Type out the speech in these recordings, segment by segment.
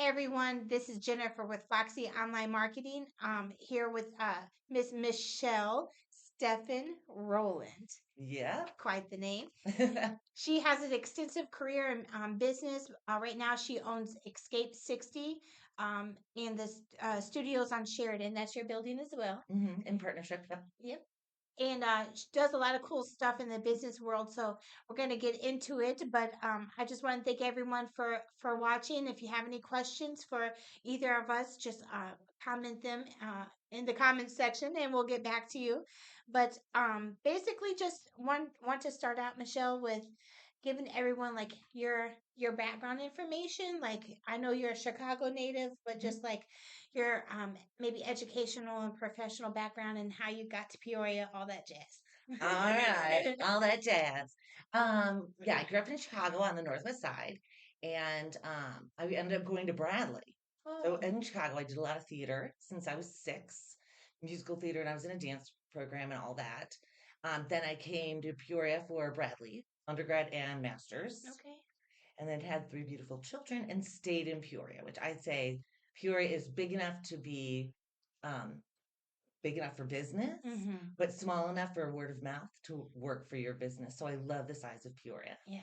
Everyone, this is Jennifer with Foxy Online Marketing. Here with Miss Michelle Steffen-Rouland. Yeah. Quite the name. She has an extensive career in business. Right now, she owns Escape 60 in the studios on Sheridan. That's your building as well. In partnership. Yep. Yep. And she does a lot of cool stuff in the business world. So we're going to get into it. But I just want to thank everyone for watching. If you have any questions for either of us, just comment them in the comment section, and we'll get back to you. But basically, just want to start out, Michelle, with giving everyone like your background information. Like I know you're a Chicago native, but just like your maybe educational and professional background and how you got to Peoria, all that jazz. All right. All that jazz. Yeah, I grew up in Chicago on the Northwest Side, and I ended up going to Bradley. So Oh, in Chicago, I did a lot of theater since I was 6, musical theater, and I was in a dance program and all that. Then I came to Peoria for Bradley, undergrad and master's, okay. and then had 3 beautiful children and stayed in Peoria, which I'd say Peoria is um, big enough for business, Mm-hmm. but small enough for word of mouth to work for your business. So I love the size of Peoria. Yeah.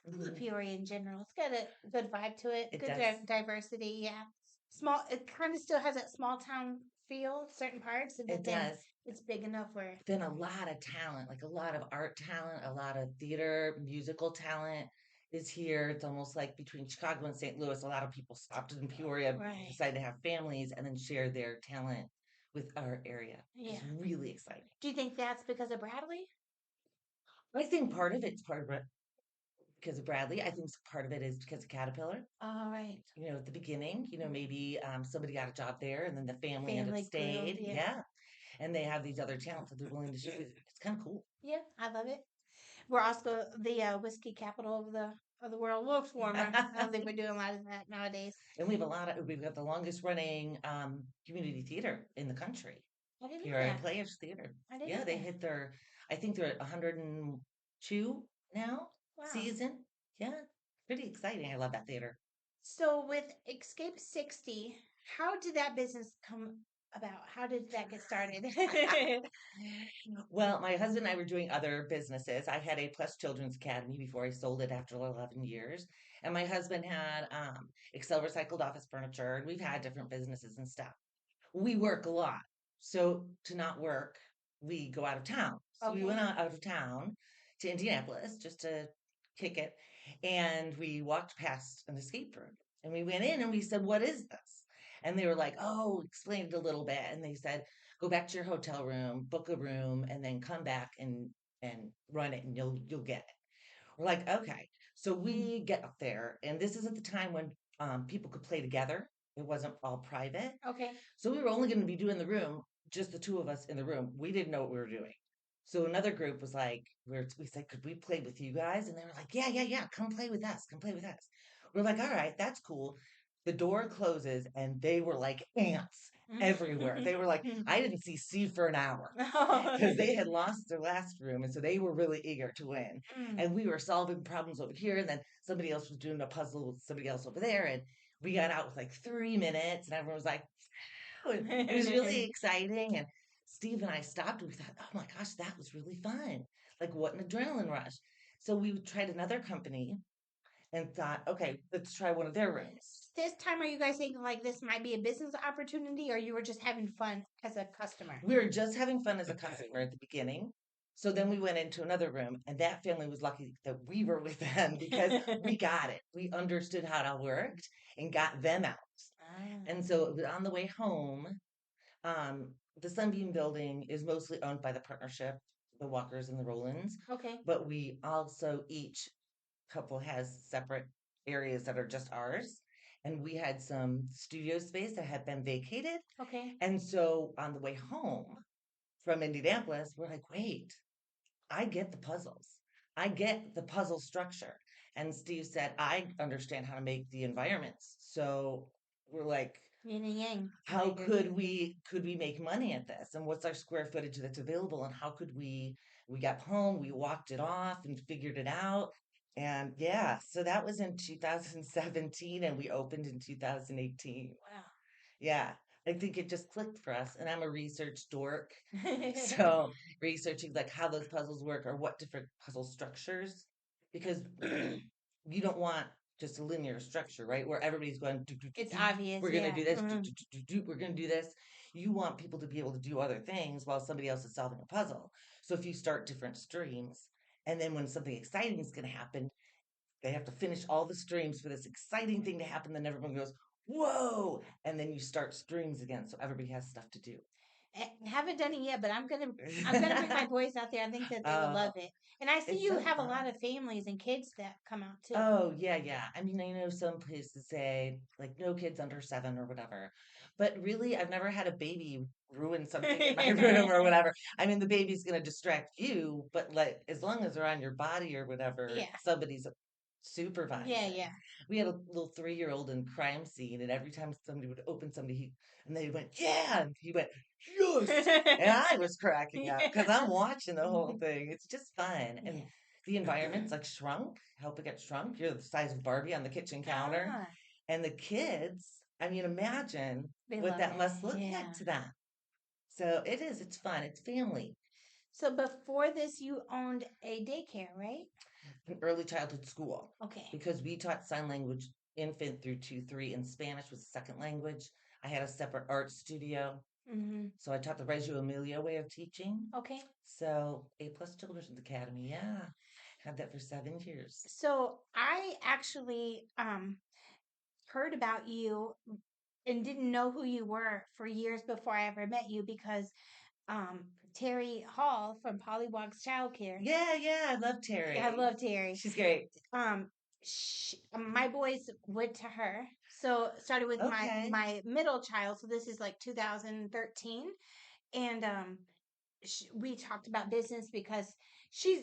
I love Mhm. Peoria in general. It's got a good vibe to it, It good does. diversity. Yeah. Small, it kind of still has that small town feel, certain parts, It but then does. it's big enough where, But then a lot of talent, like a lot of art talent, a lot of theater, musical talent is here. It's almost like between Chicago and St. Louis, a lot of people stopped in Peoria, right. decided to have families, and then share their talent with our area, which is Yeah. really exciting. Do you think that's because of Bradley? I think part of it's part of it because of Bradley. I think part of it is because of Caterpillar. All right. At the beginning, Mhm. maybe somebody got a job there and then the family ended up Family grew. stayed. Yeah. Yeah. And they have these other talents that they're willing to share. It's kind of cool. Yeah. I love it. We're also the whiskey capital of the world. Well, former. I don't think we're doing a lot of that nowadays. And we've got the longest running community theater in the country, I didn't know Peoria that. Players Theater. I didn't Yeah, know that. I think they're at 102 now Wow. season. Yeah, pretty exciting. I love that theater. So with Escape 60, how did that business come about? How did that get started? Well, my husband and I were doing other businesses. I had A+ Children's Academy before I sold it after 11 years. And my husband had Excel Recycled Office Furniture, and we've had different businesses and stuff. We work a lot. So to not work, we go out of town. So we went Okay. out of town to Indianapolis just to kick it. And we walked past an escape room. And we went in and we said, "What is this?" And they were like, "Oh," explained a little bit. And they said, "Go back to your hotel room, book a room, and then come back and run it and you'll get it." We're like, "Okay." So we get up there, and this is at the time when people could play together. It wasn't all private. Okay. So we were only going to be doing the room, just the two of us in the room. We didn't know what we were doing. So another group was like, we said, "Could we play with you guys?" And they were like, "Yeah, yeah, yeah. Come play with us. Come play with us." We're like, "All right, that's cool." The door closes and they were like ants everywhere. They were like, I didn't see Steve for an hour because they had lost their last room. And so they were really eager to win. Mm. And we were solving problems over here. And then somebody else was doing a puzzle with somebody else over there. And we got out with like 3 minutes and everyone was like, it was really exciting. And Steve and I stopped and we thought, oh my gosh, that was really fun. Like, what an adrenaline rush. So we tried another company and thought, okay, let's try one of their rooms. This time, are you guys thinking like this might be a business opportunity, or you were just having fun as a customer? We were just having fun as a customer at the beginning. So then we went into another room, and that family was lucky that we were with them because we got it. We understood how it all worked and got them out. Ah, And so it was on the way home. The Sunbeam building is mostly owned by the partnership, the Walkers and the Rolands, okay. but we also each couple has separate areas that are just ours. And we had some studio space that had been vacated. Okay. And so on the way home from Indianapolis, we're like, wait, I get the puzzles. I get the puzzle structure. And Steve said, I understand how to make the environments. So we're like, Yin and yang. how could we make money at this? And what's our square footage that's available? And how could we got home, we walked it off and figured it out. And yeah, so that was in 2017 and we opened in 2018. Wow. Yeah, I think it just clicked for us. And I'm a research dork. So researching like how those puzzles work or what different puzzle structures, because you don't want just a linear structure, right? Where everybody's going, do, do, do, It's do, obvious, we're going to yeah. do this, do, do, do, do, do, we're going to do this. You want people to be able to do other things while somebody else is solving a puzzle. So if you start different streams, and then when something exciting is going to happen, they have to finish all the streams for this exciting thing to happen. Then everyone goes, whoa. And then you start streams again. So everybody has stuff to do. Haven't done it yet, but I'm gonna bring my boys out there. I think that they would uh, love it. And I see it's you so have a fun. lot of families and kids that come out too. Oh, yeah, yeah. I mean, I know some places say like no kids under 7 or whatever, but really, I've never had a baby ruin something in my room or whatever. I mean, the baby's going to distract you, but like as long as they're on your body or whatever, Yeah, somebody's yeah, supervising. yeah. We had a little 3-year-old in crime scene, and every time somebody would open somebody, and they went, yeah, and he went, yes. And I was cracking up because I'm watching the whole thing. It's just fun. And Yeah. the environment's like shrunk, help it get shrunk. You're the size of Barbie on the kitchen counter. Ah, And the kids, I mean, imagine they what love that it. must look like Yeah. to them. So it is, it's fun, it's family. So before this, you owned a daycare, right? An early childhood school Okay. because we taught sign language infant through 2, 3, and Spanish was a second language. I had a separate art studio. Mm-hmm. So I taught the Reggio Emilia way of teaching. Okay. So A+ Children's Academy, yeah. Had that for 7 years. So I actually heard about you and didn't know who you were for years before I ever met you because Terry Hall from Pollywog's Childcare. Yeah, yeah, I love I Terry. love Terry. She's great. Um, my boys went to her. So started with my Okay. my middle child. So this is like 2013, and we talked about business because she's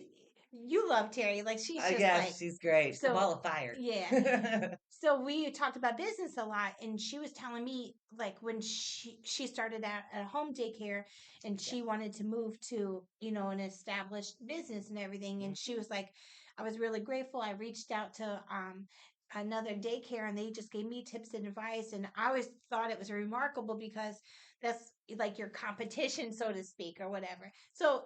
you love Terry. Like she's just Yeah, like she's great. A so. ball of fire. Yeah, so we talked about business a lot, and she was telling me like when she started out at a home daycare and Yeah. she wanted to move to an established business and everything, and she Mhm. was like, I was really grateful. I reached out to another daycare and they just gave me tips and advice, and I always thought it was remarkable because that's like your competition, so to speak, or whatever. So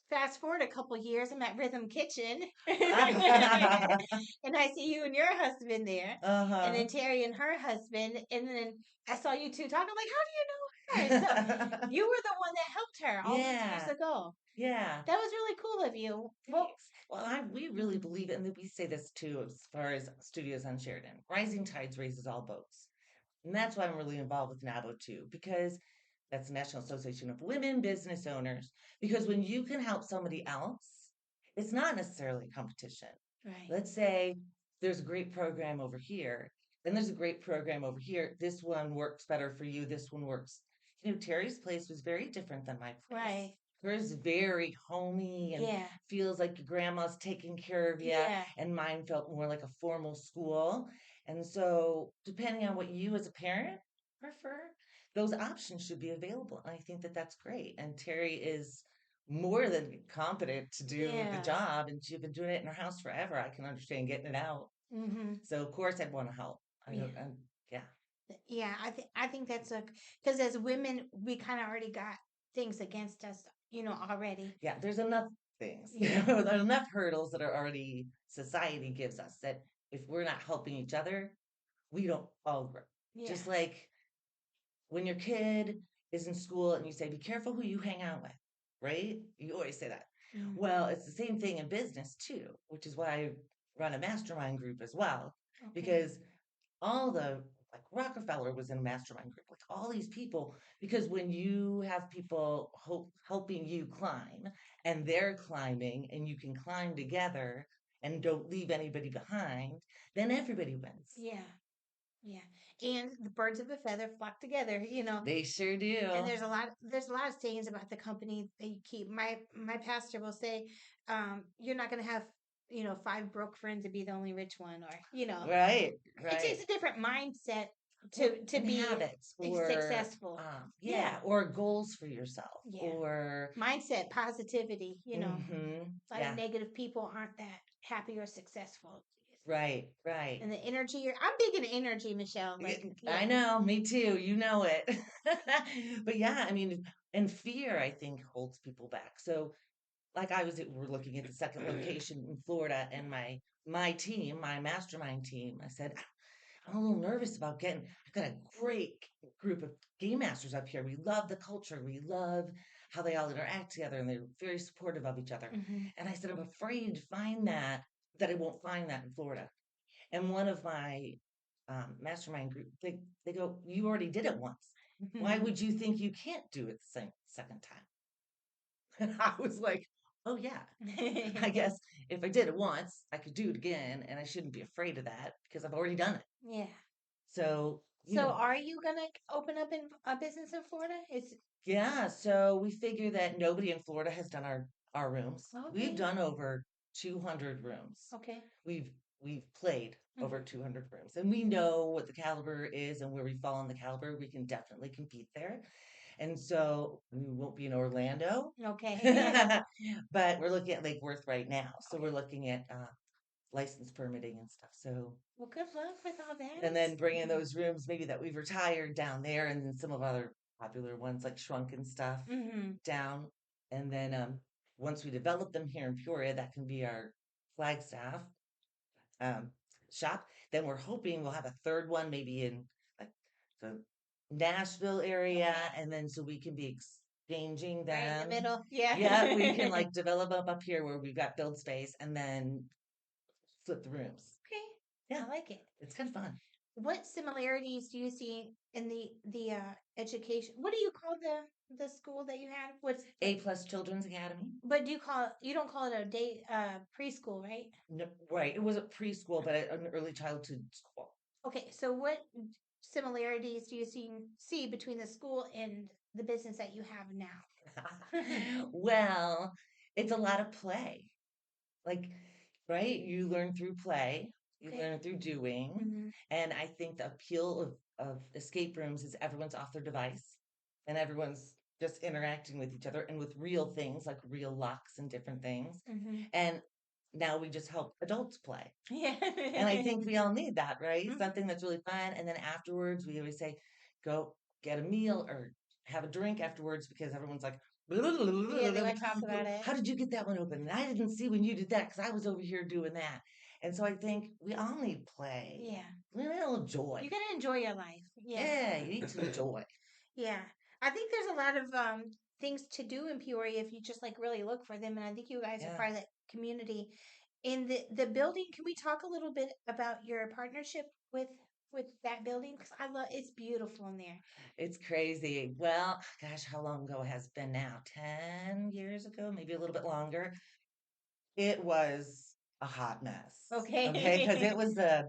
fast forward a couple years, I'm at Rhythm Kitchen, and I see you and your husband there, and Uh-huh. then Terry and her husband, and then I saw you two talking. I'm like, how do you know her? So you were the one that helped her all those years Yeah, ago. yeah. That was really cool of you. Well, Thanks. Well, we really mhm, believe it, and we say this too as far as studios on Sheridan. Rising tides raises all boats. And that's why I'm really involved with N.A.W.B.O too, because that's the National Association of Women Business Owners. Because when you can help somebody else, it's not necessarily a competition. right, Let's say there's a great program over here, and there's a great program over here. This one works better for you. This one works. Terry's place was very different than my place. right, Hers very homey and yeah, feels like your grandma's taking care of you, yeah, and mine felt more like a formal school. And so, depending on what you as a parent prefer, those options should be available. And I think that that's great. And Terry is more than competent to do the yeah. job, and she's been doing it in her house forever. I can understand getting it out. Mm-hmm. So of course I'd want to help. I Yeah. don't. Yeah, Yeah, I think that's a because as women we kind of already got things against us, already. yeah. There's enough things. Yeah, There's enough hurdles that are already society gives us that if we're not helping each other, we don't all grow. yeah, Just like when your kid is in school and you say, be careful who you hang out with, right? You always say that. mm, Well, it's the same thing in business too, which is why I run a mastermind group as well, okay, because all the like Rockefeller was in a mastermind group, like all these people, because when you have people helping you climb and they're climbing and you can climb together and don't leave anybody behind, then everybody wins. yeah, yeah. And the birds of a feather flock together, They sure and do. there's a lot of sayings about the company that you keep. My pastor will say, you're not going to have five broke friends to be the only rich one, or Right, it takes right. a different mindset Well, to and be habits or successful. Yeah, yeah, or goals for yourself yeah. or Mindset, positivity. A lot of yeah. negative people aren't that. happier, successful. Right, right. And the energy, I'm big in energy, Michelle. Like, I yeah. know, me too. You know it. But yeah, I mean, and fear, I think, holds people back. So, like we're looking at the second location in Florida, and my team, my mastermind team, I said, I'm a little nervous about I've got a great group of game masters up here. We love the culture. We love how they all interact together, and they're very supportive of each other. Hmm. And I said, I'm afraid to find that I won't find that in Florida. And one of my mastermind group, they go, you already did it once. Why would you think you can't do it the second time? And I was like, oh yeah, I guess if I did it once, I could do it again, and I shouldn't be afraid of that because I've already done it. Yeah. So, So, are you gonna open up in a business in Florida? It's yeah, so we figure that nobody in Florida has done our rooms. We've okay. done over 200 rooms. Okay. We've we've played over Hmm. 200 rooms, and we know what the caliber is and where we fall in the caliber. We can definitely compete there. And so we won't be in Orlando, Okay. but we're looking at Lake Worth right now. So we're Okay. looking at license permitting and stuff. So, Well, good luck with all and that. then bringing those rooms maybe that we've retired down there, and then some of other popular ones like Shrunken stuff Hmm. down. And then once we develop them here in Peoria, that can be our Flagstaff um, shop. Then we're hoping we'll have a third one maybe in like the Nashville area, Okay. and then so we can be exchanging Right in the them. middle. Yeah. Yeah, we can like develop up here where we've got build space and then flip the rooms. Okay. Yeah, I like it. it's kind of fun. What similarities do you see in the education? What do you call the school that you had? What's A plus Children's Academy. but do you call it, you don't call it a day preschool, right? No, right. It wasn't preschool, but an early childhood school. Okay, so what similarities do you see between the school and the business that you have now? Well, it's a lot of play. Like, right? You learn through play, you Okay. learn through doing. Hmm. And I think the appeal of escape rooms is everyone's off their device and everyone's just interacting with each other and with real things like real locks and different things. Hmm. And now we just help adults play. Yeah. And I think we all need that, right? Mhm. Something that's really fun. And then afterwards, we always say, go get a meal or have a drink afterwards because everyone's like, Yeah, they want to talk about it. how did you get that one open? And I didn't see when you did that because I was over here doing that. And so I think we all need play, Yeah. a little You joy. gotta enjoy your life. Yeah. Yeah, you need to enjoy. Yeah. I think there's a lot of things to do in Peoria if you just like really look for them. And I think you guys are Yeah, part of that community. In the building, can we talk a little bit about your partnership with that building? Because I love it's beautiful in there. it's crazy. Well, gosh, how long ago has been now? 10 years ago, maybe a little bit longer. It was a hot mess, okay, because Okay. it was the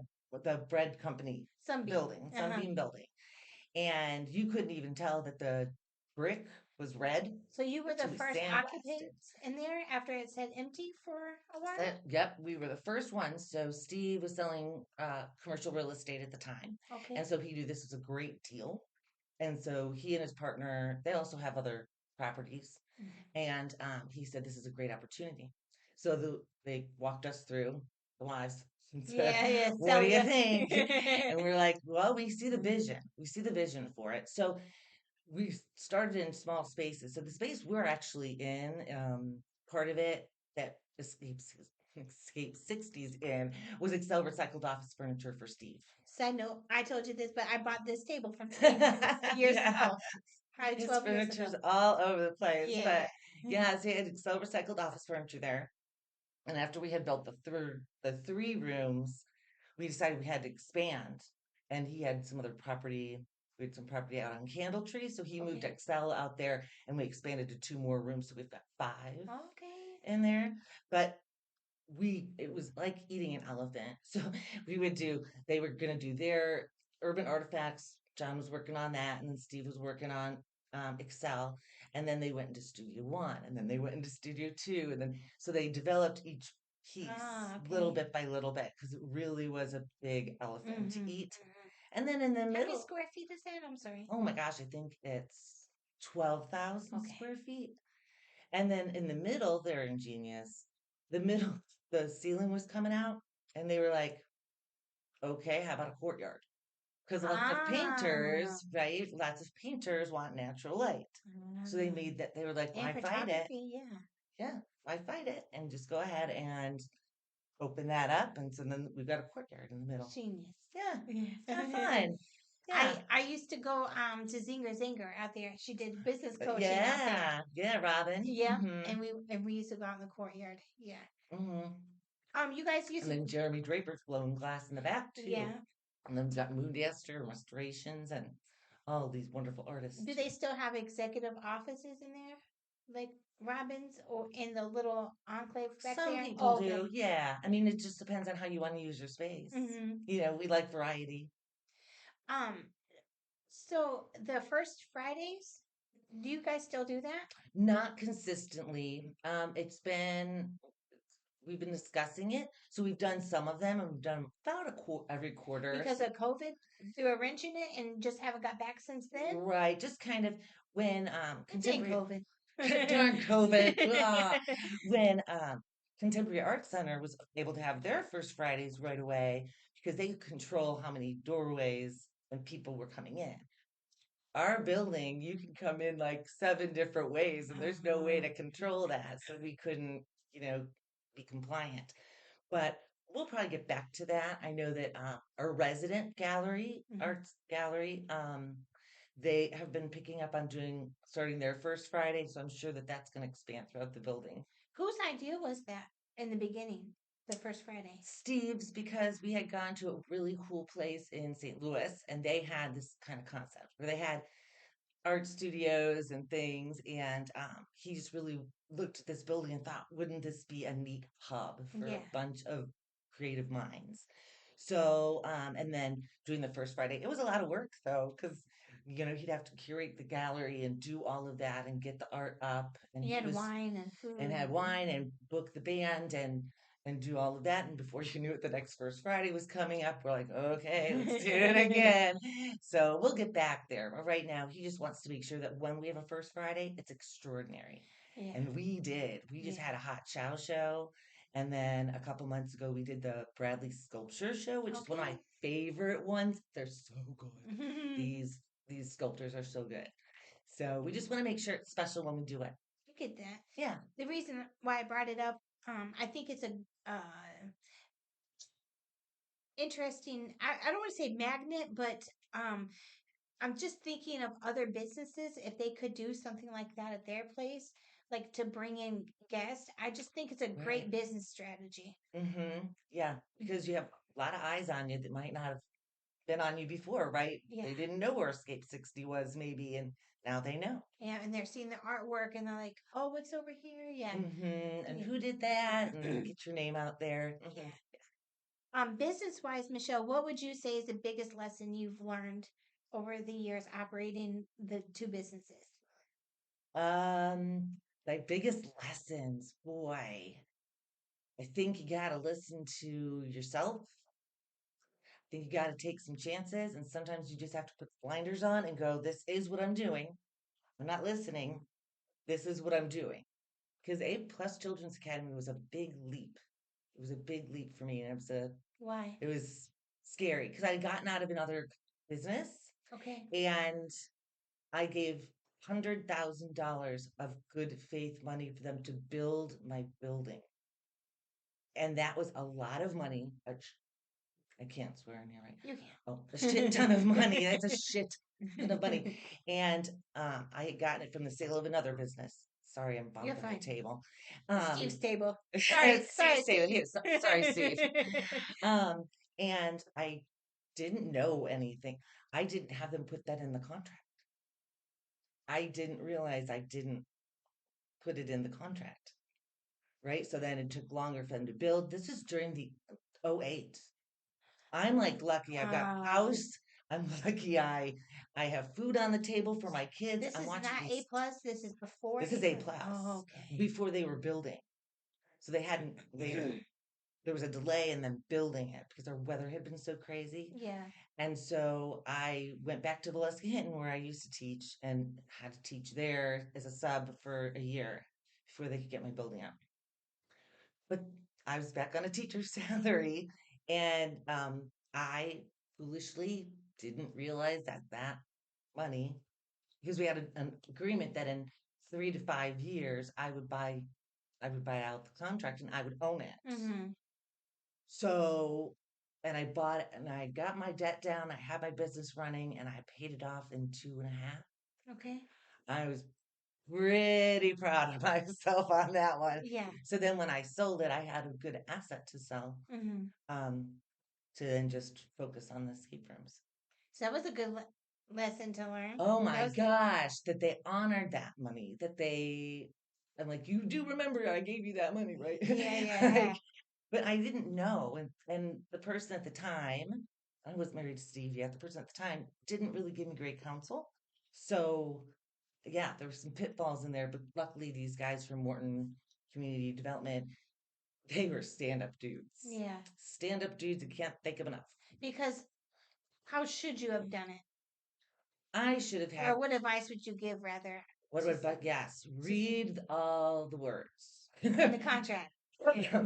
bread company Sunbeam. building, Uh-huh. Sunbeam building, and you couldn't even tell that the brick was red So you were the until we first sandblasted it. occupants in there after it said empty for a while? Yep, we were the first ones. So Steve was selling commercial real estate at the time, and Okay. so he knew this was a great deal, and so he and his partner, they also have other properties. Mhm. And he said, this is a great opportunity. So they walked us through the lives and said, Yeah, yeah, what do sell you you. think? And we're like, well, we see the vision. We see the vision for it. So we started in small spaces. So the space we're actually in, part of it that Escape 60s in was Excel recycled office furniture for Steve. Side note, I told you this, but I bought this table from Steve years Yeah. ago, probably His 12 years ago. furniture's all over the place, Yeah. but yeah, so he had so recycled office furniture there. And after we had built the three rooms, we decided we had to expand. And he had some other property. We had some property out on Candle Tree, so he moved Okay. Excel out there, and we expanded to two more rooms, so we've got five Okay. in there. But it was like eating an elephant. So they were gonna do their urban artifacts. John was working on that, and then Steve was working on Excel, and then they went into Studio One, and then they went into Studio Two, and then so they developed each piece Ah, little okay. bit by little bit because it really was a big elephant to Mm-hmm. eat. Hmm. And then in the How many middle, square feet is that? I'm sorry. oh my gosh, I think it's 12,000 Okay. square feet. And then in the middle, they're ingenious. the middle, the ceiling was coming out, and they were like, okay, how about a courtyard? Because lots of Ah, painters, right? Lots of painters want natural light. So they ah. made that, they were like, And why fight it? photography, yeah. Yeah, why fight it? And just go ahead and open that up. And so then we've got a courtyard in the middle. Genius. Yeah, it's kind of Yeah. fun. Yeah. I used to go to Zinger Zinger out there. She did business coaching out there. Yeah. Yeah, Robin. Yeah, Mm-hmm. and we used to go out in the courtyard. Yeah. Mm-hmm. You guys used And to, then Jeremy Draper's blowing glass in the back too. yeah. And then we've got Moon Esther and restorations and all these wonderful artists Do too. they still have executive offices in there, like Robin's, or in the little enclave back Some there? people Oh, do, okay. yeah. I mean, it just depends on how you want to use your space. Hmm. We like variety. Um. So the first Fridays, do you guys still do that? Not consistently. We've been discussing it. So we've done some of them and we've done about every quarter or Because so. of COVID, threw a wrench in it, and just haven't got back since then. Right. Just kind of when It didn't contemporary COVID. during COVID, when Contemporary Art Center was able to have their first Fridays right away because they could control how many doorways and people were coming in. Our building, you can come in like seven different ways, and there's no way Uh, to control that. So we couldn't, you know, be compliant. But we'll probably get back to that. I know that our resident gallery, mhm. arts gallery, they have been picking up on starting their first Friday. So I'm sure that that's going to expand throughout the building. Whose idea was that in the beginning, the first Friday? Steve's, because we had gone to a really cool place in St. Louis and they had this kind of concept where they had art studios and things. And he just really looked at this building and thought, wouldn't this be a neat hub for a Yeah. bunch of creative minds? So, and then doing the first Friday, it was a lot of work though, because, he'd have to curate the gallery and do all of that and get the art up. And You he had was wine and and food. had wine and book the band and do all of that. And before you knew it, the next first Friday was coming up. We're like, okay, let's do it again. So we'll get back there. But right now, he just wants to make sure that when we have a first Friday, it's extraordinary. Yeah. And we did. We just Yeah. had a hot chow show. And then a couple months ago, we did the Bradley Sculpture Show, which is one of my Okay. favorite ones. They're so good. These sculptors are so good. So we just want to make sure it's special when we do it. You get that. Yeah. The reason why I brought it up, I think it's a interesting. I don't want to say magnet, but um, I'm just thinking of other businesses if they could do something like that at their place, like to bring in guests. I just think it's a great Right. business strategy. Yeah, because you have a lot of eyes on you that might not have been on you before, right? Yeah. They didn't know where Escape 60 was, maybe, and now they know. Yeah, and they're seeing the artwork and they're like, "Oh, what's over here?" Yeah. And Yeah. who did that? And get your name out there. Yeah. Business wise, Michelle, what would you say is the biggest lesson you've learned over the years operating the two businesses? Like biggest lessons, boy. I think you gotta listen to yourself. I think you gotta take some chances, and sometimes you just have to put blinders on and go, "This is what I'm doing. I'm not listening. This is what I'm doing." Because A+ Children's Academy was a big leap. It was a big leap for me, and Why? it was scary because I had gotten out of another business, Okay. and I gave $100,000 of good faith money for them to build my building, and that was a lot of money. I can't swear in here, right? You Oh, a shit ton of money. can. That's a shit ton of money. And I had gotten it from the sale of another business. Sorry, I'm You're bumping the fine. table. Steve's Um, table. Sorry, Steve, sorry, Steve, Steve. here, sorry, Steve. Um, and I didn't know anything. I didn't have them put that in the contract. I didn't realize I didn't put it in the contract, right? So then it took longer for them to build. This is during the '08. I'm like lucky I've got Wow. house. I'm lucky I have food on the table for my kids. This I'm is watching not A these. plus. This is before This is A A plus. Oh, plus okay. before they were building. So they hadn't they there was a delay in them building it because our weather had been so crazy. Yeah. And so I went back to Valeska Hinton where I used to teach and had to teach there as a sub for a year before they could get my building up. but I was back on a teacher's salary, and I foolishly didn't realize that that money, because we had an agreement that in 3 to 5 years I would buy out the contract and I would own it. Mm-hmm. So, and I bought it and I got my debt down. I had my business running and I paid it off in 2.5. Okay. I was pretty proud of myself on that one. Yeah. So then when I sold it, I had a good asset to sell, Mm-hmm. um, to then just focus on the escape rooms. So that was a good lesson to learn. Oh That my was, gosh, that they honored that money, that they, I'm like, you do remember I gave you that money, right? yeah, yeah, Like, yeah. but I didn't know. And the person at the time, I was married to Steve yet, the person at the time didn't really give me great counsel. So yeah, there were some pitfalls in there, but luckily these guys from Morton Community Development, they were stand-up dudes. Yeah. Stand-up dudes, I can't think of enough. Because how should you have done it? I should have Or had, what advice would you give rather what to about, but yes, to read all the words. in the contract? Yeah.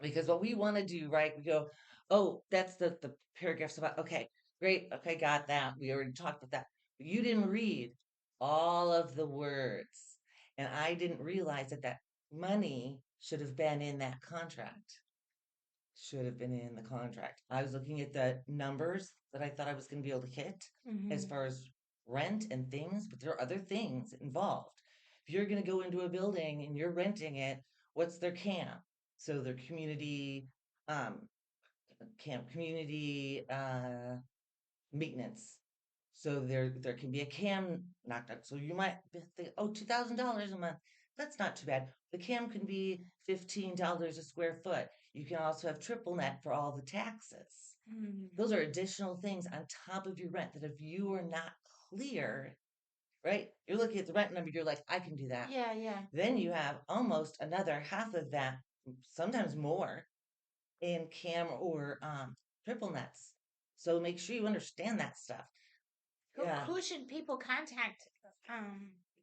Because what we want to do, right? We go, oh, that's the paragraphs about, okay, great, okay, got that. We already talked about that. But you didn't read all of the words. And I didn't realize that that money should have been in that contract. Should have been in the contract. I was looking at the numbers that I thought I was going to be able to hit as Mm-hmm. far as rent and things, but there are other things involved. If you're going to go into a building and you're renting it, what's their camp? So their community um community maintenance. So there can be a cam knocked out. So you might think, oh, $2,000 a month. That's not too bad. The cam can be $15 a square foot. You can also have triple net for all the taxes. Mm-hmm. Those are additional things on top of your rent that if you are not clear, right? You're looking at the rent number, you're like, I can do that. Yeah, yeah. Then you have almost another half of that, sometimes more, in cam or triple nets. So make sure you understand that stuff. Yeah. Who should people contact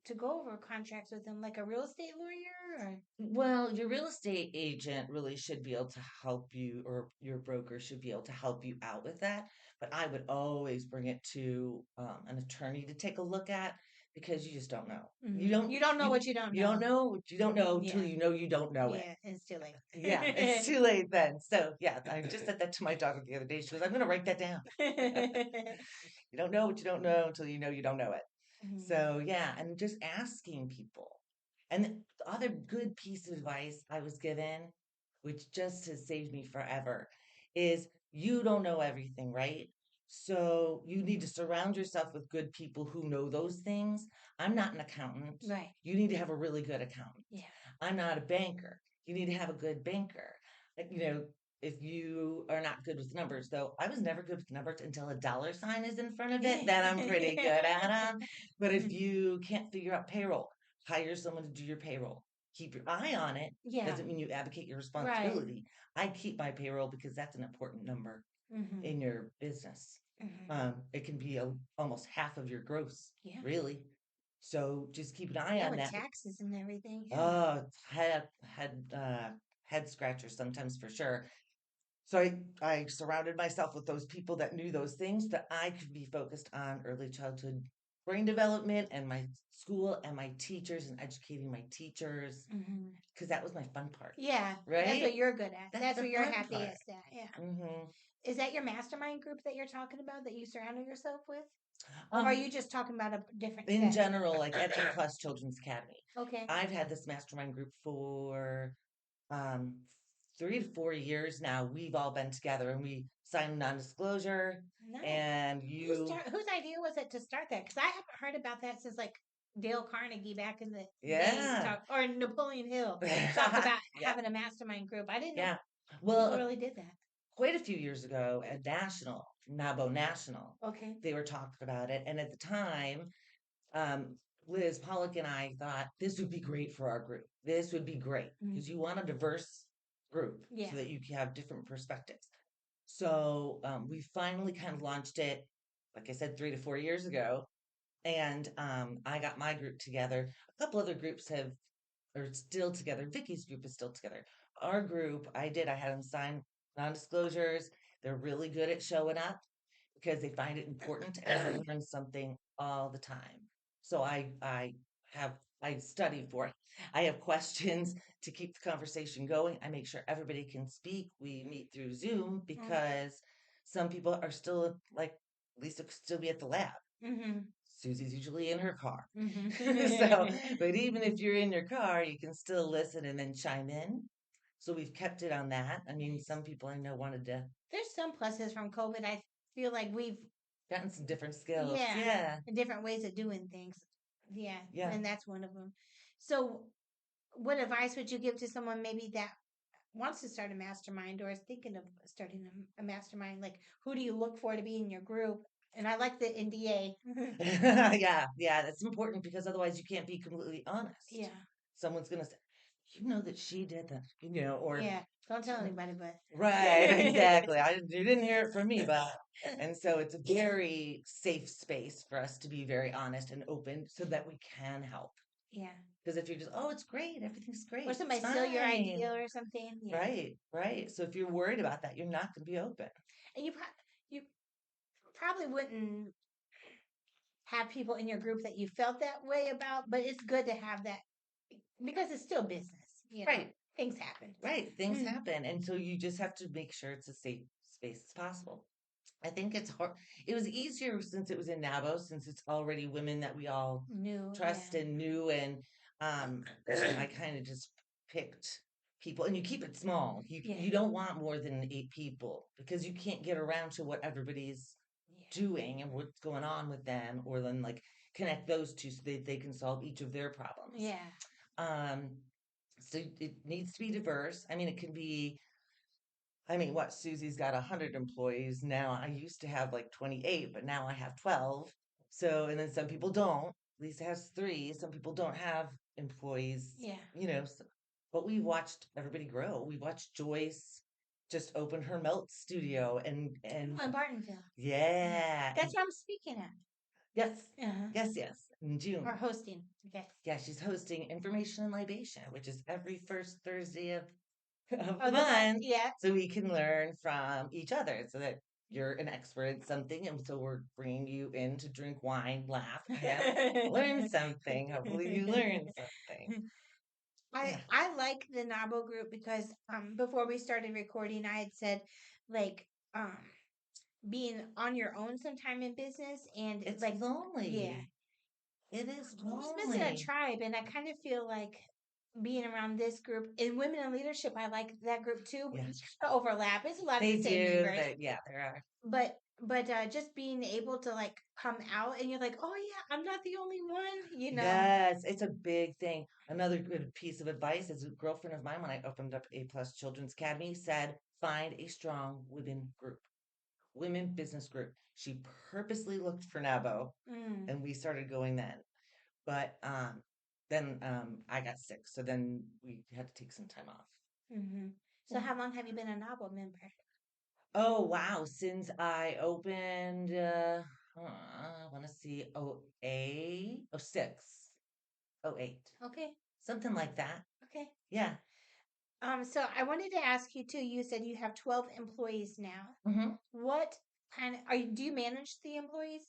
to go over contracts with them? Like a real estate lawyer or Well, your real estate agent really should be able to help you, or your broker should be able to help you out with that. But I would always bring it to an attorney to take a look at because you just don't know. You mm-hmm. don't You don't know you what you don't you don't know. know what you don't know until Yeah. you don't know it. Yeah, it's too late. Yeah, it's too late then. So yeah, I just said that to my daughter the other day. She goes, "I'm going to write that down." You don't know what you don't know until you don't know it. Mhm. So yeah, and just asking people. And the other good piece of advice I was given, which just has saved me forever, is you don't know everything, right? So you need to surround yourself with good people who know those things. I'm not an accountant. Right. You need to have a really good accountant. Yeah. I'm not a banker. You need to have a good banker. You know, if you are not good with numbers, though I was never good with numbers until a dollar sign is in front of it, then I'm pretty good at them. But if you can't figure out payroll, hire someone to do your payroll. Keep your eye on it. Yeah. Doesn't mean you advocate your Right. responsibility. I keep my payroll because that's an important number Mm-hmm. in your business. Mm-hmm. It can be almost half of your gross, Yeah. really. So just keep an eye Yeah, on with that. taxes and everything. Yeah. Oh, head scratchers sometimes for sure. So I surrounded myself with those people that knew those things that I could be focused on early childhood brain development and my school and my teachers and educating my teachers Mm-hmm. because that was my fun part, Yeah. That's what right? you're good at. That's That's the what you're fun part. happiest at. Yeah. Hmm. Is that your mastermind group that you're talking about that you surrounded yourself with? Or are Um, you just talking about a different in set? general, like Ed Plus Children's Academy, Okay. I've had this mastermind group for um 3 to 4 years now. We've all been together and we signed non-disclosure Nice. and you, Whose idea was it to start that? Because I haven't heard about that since like Dale Carnegie back in the days, yeah. talk or Napoleon Hill talked about Yeah, having a mastermind group. I didn't know yeah. people Well, really did that. quite a few years ago at National, N.A.W.B.O National, Okay. they were talking about it. And at the time, um, Liz Pollock and I thought this would be great for our group. This would be great Mm. because you want a diverse group Yeah. so that you can have different perspectives. So we finally kind of launched it, like I said, 3 to 4 years ago. And I got my group together. A couple other groups have are still together. Vicky's group is still together. our group, I had them sign non-disclosures. They're really good at showing up because they find it important and they learn something all the time. So I study for it. I have questions to keep the conversation going. I make sure everybody can speak. We meet through Zoom Mm. because some people are still like Lisa could still be at the lab. Mm-hmm. Susie's usually in her car. So, Mm-hmm. but even if you're in your car, you can still listen and then chime in. So we've kept it on that. I mean, Nice. some people I know wanted to There's some pluses from COVID. I feel like we've, gotten some different skills. yeah, Yeah. different ways of doing things. Yeah, Yeah. and that's one of them. So, what advice would you give to someone maybe that wants to start a mastermind or is thinking of starting a mastermind? Like, who do you look for to be in your group? And I like the N.A.W.B.O. Yeah, yeah, that's important because otherwise you can't be completely honest. Yeah, Someone's gonna say, you know that she did that, or yeah. Don't tell anybody, but right, exactly. You didn't hear it from me, but and so it's a very safe space for us to be very honest and open so that we can help. yeah. Because if you're just, oh, it's great, everything's Or great, it's somebody steal your fine. idea or something. Yeah, Right, right. So if you're worried about that, you're not gonna be open. and you probably wouldn't have people in your group that you felt that way about, but it's good to have that because it's still business. Right. Things happen. Right, things Mm. happen, and so you just have to make sure it's a safe space as possible. I think it's hard. It was easier since it was in N.A.W.B.O, since it's already women that we all New, trust yeah, and knew, and I kind of just picked people, and you keep it small. yeah, You don't want more than 8 people because you can't get around to what everybody's yeah, doing and what's going on with them, or then like connect those two so they can solve each of their problems. yeah. Um, so it needs to be diverse. I mean, it can be, I mean, what, Susie's got 100 employees now. I used to have like 28, but now I have 12. So, and then some people don't. Lisa has 3. Some people don't have employees, Yeah. but we watched everybody grow. We watched Joyce just open her melt studio and Oh, in Bartonville. Yeah. yeah, That's what I'm speaking at. yes, Uh-huh. yes, in Or June. hosting. Okay. Yeah, she's hosting Information and Libation, which is every first Thursday of Oh, the the month. month, Yeah. so we can learn from each other so that you're an expert at something. And so we're bringing you in to drink wine, laugh, and learn something. Hopefully, you learn something. Yeah. I like the N.A.W.B.O group because before we started recording, I had said like um being on your own sometime in business and It's like yeah, lonely. It is I was missing a lonely. tribe, and I kind of feel like being around this group and women in leadership. I like that group too. Yeah, We kind of overlap. It's a lot of they the same do. members, That, yeah, there are. but just being able to like come out and you're like, oh yeah, I'm not the only one. Yes, it's a big thing. Another good piece of advice is a girlfriend of mine when I opened up A+ Children's Academy said, find a strong women group, women business group. She purposely looked for N.A.W.B.O, Mm, and we started going then. But then I got sick, so then we had to take some time off. hmm. So Yeah. how long have you been a N.A.W.B.O member? Oh wow, since I opened I want to see 08, 06, 08, Okay, something like that. okay. Yeah. So I wanted to ask you too. You said you have 12 employees now. Hmm. What kind of do you manage the employees?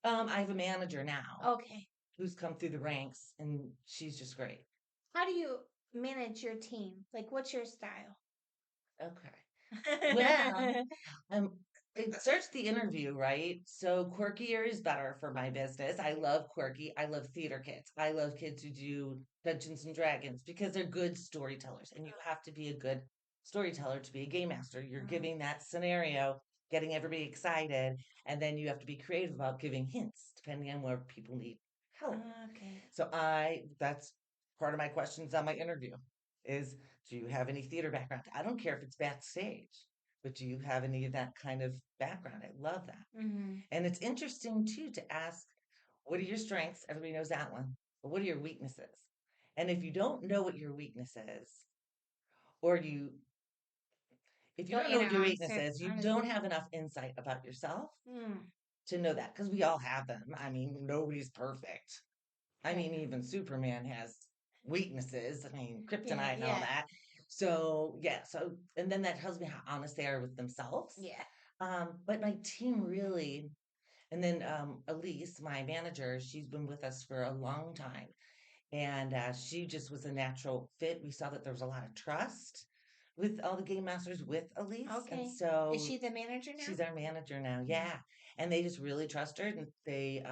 I have a manager now Okay. who's come through the ranks, and she's just great. How do you manage your team? Like, what's your style? Okay. Well, um, it starts the interview, right? So quirkier is better for my business. I love quirky. I love theater kids. I love kids who do Dungeons and Dragons because they're good storytellers, and you have to be a good storyteller to be a game master. You're Uh, giving that scenario, getting everybody excited, and then you have to be creative about giving hints depending on where people need help. okay. So that's part of my questions on my interview is, do you have any theater background? I don't care if it's backstage, but do you have any of that kind of background? I love that. Mm-hmm. And it's interesting too to ask, what are your strengths? Everybody knows that one. But what are your weaknesses? And if you don't know what your weakness is, or if you So don't know what your weakness honest, is, you honest. don't have enough insight about yourself Mm, to know that because we all have them. I mean, nobody's perfect. I okay. mean, even Superman has weaknesses. I mean, Yeah, kryptonite and all yeah. that. So yeah, so and then that tells me how honest they are with themselves. Yeah. But my team really, and then Elise, my manager, she's been with us for a long time, and she just was a natural fit. We saw that there was a lot of trust with all the game masters with Elise, and Okay. Is so she the manager now? she's our manager now. Yeah. Yeah, and they just really trust her, and they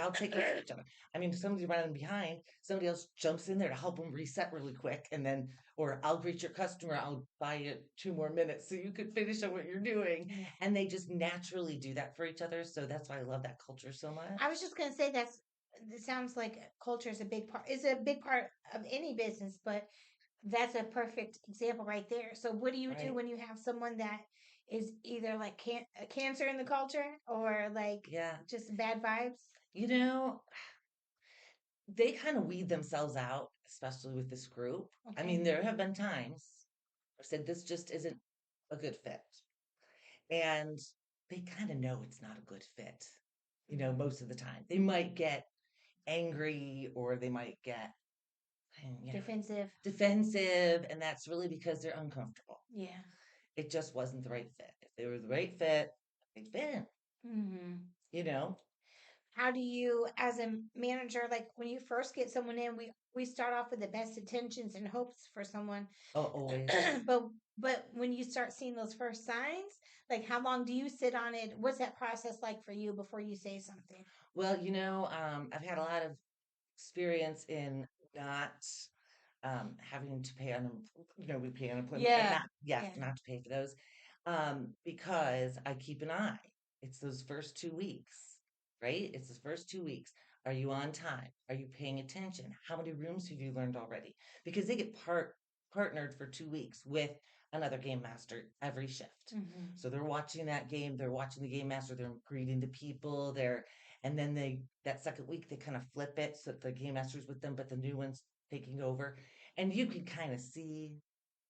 all take care of each other. I mean, if somebody's running behind, somebody else jumps in there to help them reset really quick, and then, or I'll greet your customer, I'll buy you 2 more minutes so you could finish on what you're doing, Yeah. and they just naturally do that for each other. So that's why I love that culture so much. I was just gonna say it sounds like culture is a big part. Is a big part of any business, but that's a perfect example right there. So, what do you do Right? when you have someone that is either like a cancer in the culture or like Yeah. just bad vibes? You know, they kind of weed themselves out, especially with this group. I Okay. mean, there have been times I've said this just isn't a good fit. And they kind of know it's not a good fit, most of the time. They might get angry or they might get, Defensive. defensive. And that's really because they're uncomfortable. Yeah. It just wasn't the right fit. If they were the right fit, they'd fit in, Hmm. you know? How do you, as a manager, like when you first get someone in, we start off with the best intentions and hopes for someone, Oh, always. but when you start seeing those first signs, like how long do you sit on it? What's that process like for you before you say something? Well, I've had a lot of experience in not having to pay we pay unemployment, Yeah, yeah, yeah. not to pay for those, because I keep an eye. It's those first 2 weeks, right? It's the first 2 weeks. Are you on time? Are you paying attention? How many rooms have you learned already? Because they get partnered for 2 weeks with another game master every shift. Hmm. So they're watching that game, they're watching the game master, they're greeting the people, and then that second week they kind of flip it so that the game master's with them, but the new one's taking over. And you can kind of see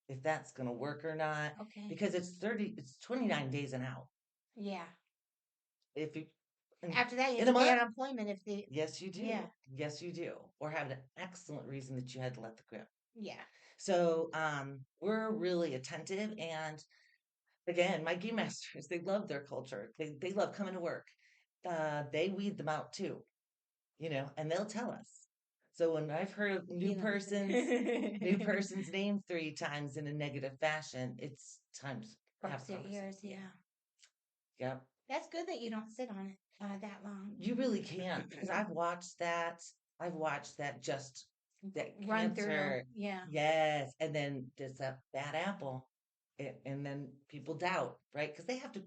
if that's going to work or not Okay. because it's 29 days and out. Yeah. If you in, After that, you have in a to pay month, unemployment if they. yes, you Yeah. do. Yes, you do. Or have an excellent reason that you had to let the go. Yeah. So we're really attentive. And again, my game masters, they love their culture. They love coming to work. They weed them out too, and they'll tell us. So when I've heard of You know. new person's name 3 times in a negative fashion, it's time to have Box a their conversation. ears. Yeah. Yep. That's good that you don't sit on it that long. You really can't because I've watched that. I've watched that just that Run through. cancer. Yeah. Yes. And then there's a bad apple. And then people doubt, right? Because they have to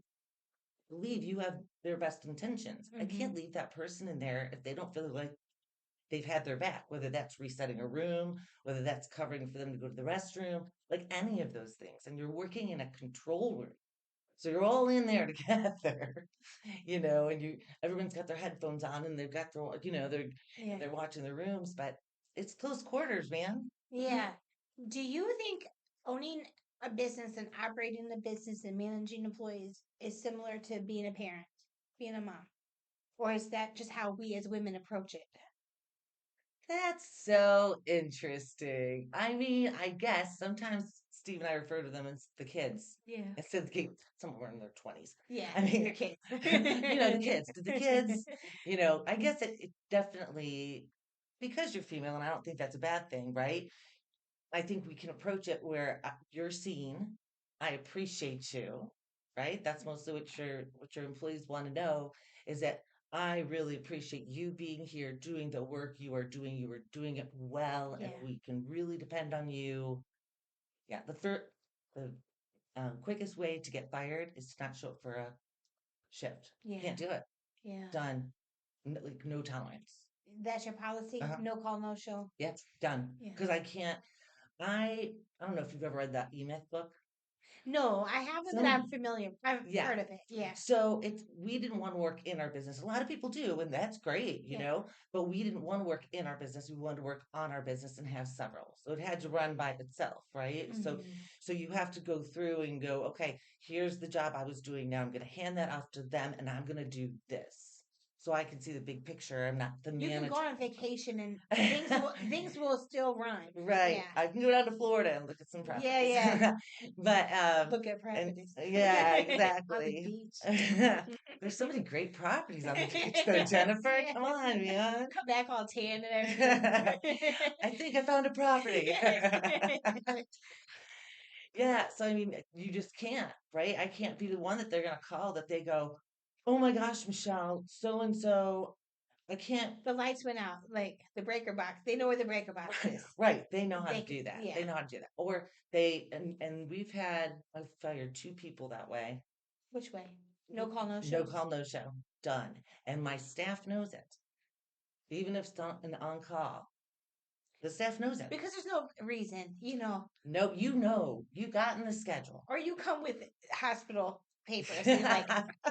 believe you have their best intentions. I Hmm. can't leave that person in there if they don't feel like they've had their back, whether that's resetting a room, whether that's covering for them to go to the restroom, like any of those things. And you're working in a control room. So you're all in there together, and everyone's got their headphones on and they've got their, Yeah. they're watching the rooms, but it's close quarters, man. Yeah. Do you think owning a business and operating the business and managing employees is similar to being a parent, being a mom? Or is that just how we as women approach it? That's so interesting. I mean, I guess sometimes Steve and I refer to them as the kids. Yeah. Instead of the kids, some are in their 20s. Yeah, I your mean, kids. the kids. The kids, I guess it definitely, because you're female, and I don't think that's a bad thing, right? I think we can approach it where you're seen. I appreciate you, right? That's mostly what your employees want to know is that I really appreciate you being here, doing the work you are doing. You are doing it well, and Yeah. we can really depend on you. Yeah, the quickest way to get fired is to not show up for a shift. Yeah. Can't do it. Yeah. Done. Like no tolerance. That's your policy? Uh-huh. No call, no show? Yep, done. Yeah. Because I can't. I don't know if you've ever read that E-Myth book. No, I haven't, but Some I'm familiar. I've Yeah. heard of it. Yeah. So we didn't want to work in our business. A lot of people do, and that's great, Yeah. but we didn't want to work in our business. We wanted to work on our business and have several. So it had to run by itself, right? So Hmm. so you have to go through and go, okay, here's the job I was doing. Now I'm going to hand that off to them and I'm going to do this. so I can see the big picture. I'm not the You can go manager. on vacation and things will still run. Right. Yeah. I can go down to Florida and look at some Yeah, properties. yeah. But Look at and properties yeah, on the exactly. beach. There's so many great properties on the beach though, Jennifer. Yeah. Come on, man. Come back all tan and everything. I think I found a property. Yeah. Yeah, so I mean, you just can't, right? I can't be the one that they're gonna call that they go, "Oh my gosh, Michelle, so and so, I can't." The lights went out, like the breaker box. They know where the breaker box Right, is. right. They know how to They can, do that. yeah. They know how to do that. Or they and I've fired two people that way. Which way? No call, no No show. call, no show. Done. And my staff knows it. Even if it's not an on call, the staff knows it. Because there's no reason, No, you got in the schedule. or you come with hospital papers and you're like,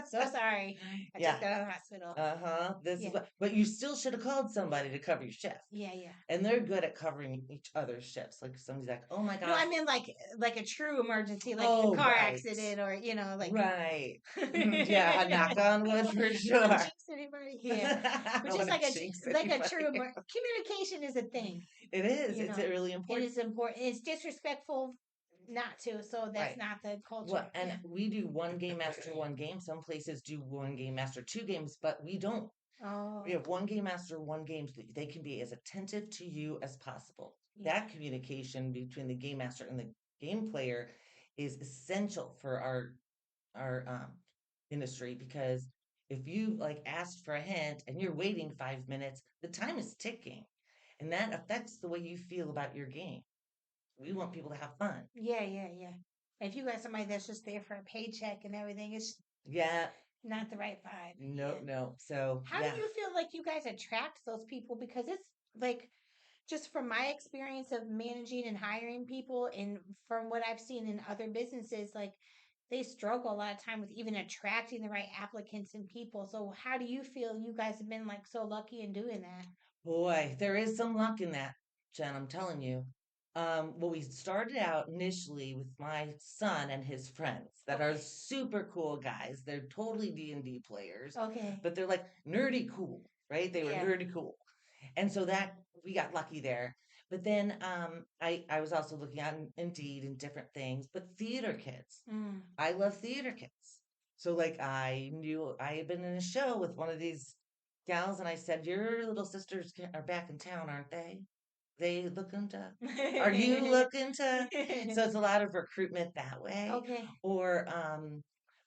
so sorry, I took Yeah. that out of the hospital. Uh-huh. This is Yeah, but you still should have called somebody to cover your shift. yeah, yeah. And they're good at covering each other's shifts. Like somebody's like, "Oh my No, gosh." I mean like a true emergency, like a Oh, car right. accident, or like Right. Yeah, a knock on I wood don't, for I don't sure. jinx anybody. Yeah, I but don't just want like to jinx like a anybody. true communication is a thing, It is. you It's know, really and important. it's important. It's disrespectful not to. So that's Right. not the culture. Well, and Yeah. we do one game after one game. Some places do one game after two games, but we don't. We Oh, have one game master, one game. So they can be as attentive to you as possible. yeah. That communication between the game master and the game player is essential for our industry because if you like asked for a hint and you're waiting 5 minutes, the time is ticking, and that affects the way you feel about your game. We want people to have fun. Yeah, yeah, yeah. If you got somebody that's just there for a paycheck and everything, it's Yeah, not the right vibe. no, Yeah. no. So How do yeah. you feel like you guys attract those people? Because it's like, just from my experience of managing and hiring people, and from what I've seen in other businesses, like they struggle a lot of time with even attracting the right applicants and people. So how do you feel you guys have been like so lucky in doing that? Boy, there is some luck in that, Jen, I'm telling you. Well, we started out initially with my son and his friends that are Okay. super cool guys. They're totally D&D players, Okay. but they're like nerdy cool, right? They were Yeah. nerdy cool. And so that we got lucky there. But then I was also looking on Indeed and different things, but theater kids. Mm. I love theater kids. So like I knew I had been in a show with one of these gals and I said, "Your little sisters are back in town, aren't they? They looking to are you looking to?" So it's a lot of recruitment that way. Okay. Or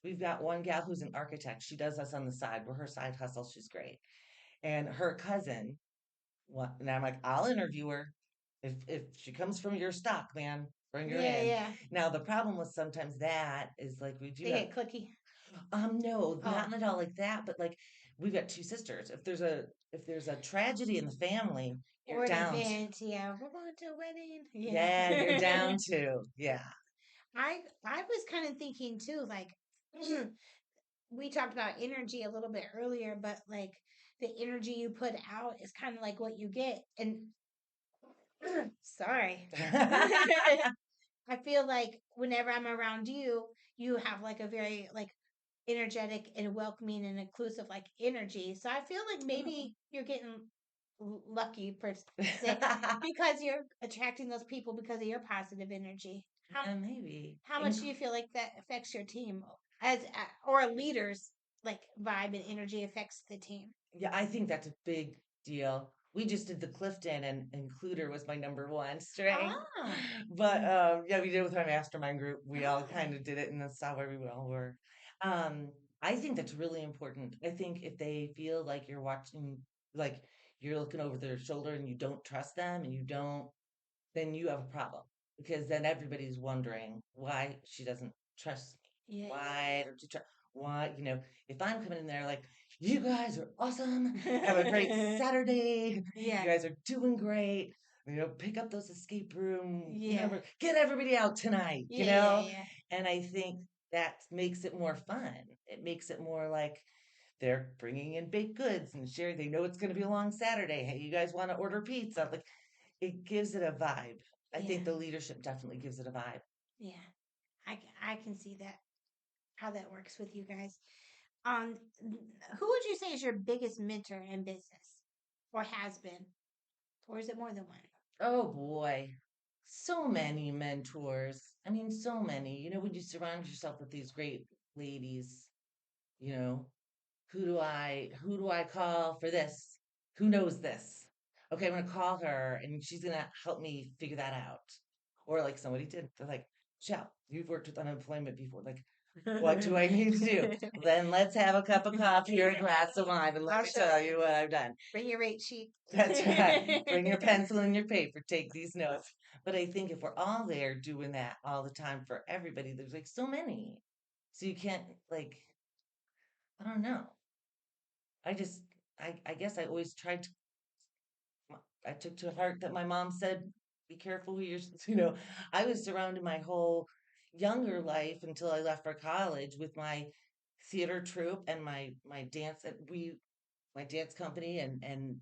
we've got one gal who's an architect. She does us on the side. We're her side hustle. She's great. And her cousin, what, and I'm like, I'll interview her. If she comes from your stock, man, bring her Yeah, in. yeah. Now the problem with sometimes that is like we do They have get clicky. no, Oh, not at all like that, but like we've got two sisters. If there's a tragedy in the family, you're or an down to, event. Yeah, we're going to a wedding. yeah, you're Yeah. down to, yeah. I was kind of thinking too, like we talked about energy a little bit earlier, but like the energy you put out is kind of like what you get. And sorry. I feel like whenever I'm around you, you have like a very like energetic and welcoming and inclusive like energy. So I feel like maybe you're getting lucky per se because you're attracting those people because of your positive energy. Yeah, maybe. How much do you feel like that affects your team as or a leader's like vibe and energy affects the team? Yeah, I think that's a big deal. We just did the Clifton and includer was my number one strength. Ah, But yeah, we did it with my mastermind group. We all ah, kind of did it and that's how we all were. Um, I think that's really important. I think if they feel like you're watching, like you're looking over their shoulder and you don't trust them and you don't, then you have a problem because then everybody's wondering why she doesn't trust me. yeah, Why don't you trust? Why, if I'm coming in there like, you guys are awesome, have a great yeah, Saturday, you yeah, guys are doing great, pick up those escape room yeah, number, get everybody out tonight, yeah, yeah, yeah, And I think that makes it more fun. It makes it more like they're bringing in baked goods and sharing. They know it's going to be a long Saturday. Hey, you guys want to order pizza? Like it gives it a vibe. I yeah, think the leadership definitely gives it a vibe. yeah. I can see that how that works with you guys. Who would you say is your biggest mentor in business, or has been, or is it more than one? Oh boy. So many mentors. I mean, so many. When you surround yourself with these great ladies, you know, who do I call for this? Who knows this? Okay, I'm gonna call her and she's gonna help me figure that out. Or like somebody did. They're like, Shell, you've worked with unemployment before. Like, what do I need to do? Then let's have a cup of coffee or a glass of wine and let I'll me show tell you. you what I've done. Bring your rate sheet. That's right. Bring your pencil and your paper. Take these notes. But I think if we're all there doing that all the time for everybody, there's like so many. So you can't like, I don't know. I just, I guess I always tried to, I took to heart that my mom said, be careful who you're, I was surrounded my whole younger life until I left for college with my theater troupe and my dance, my dance company and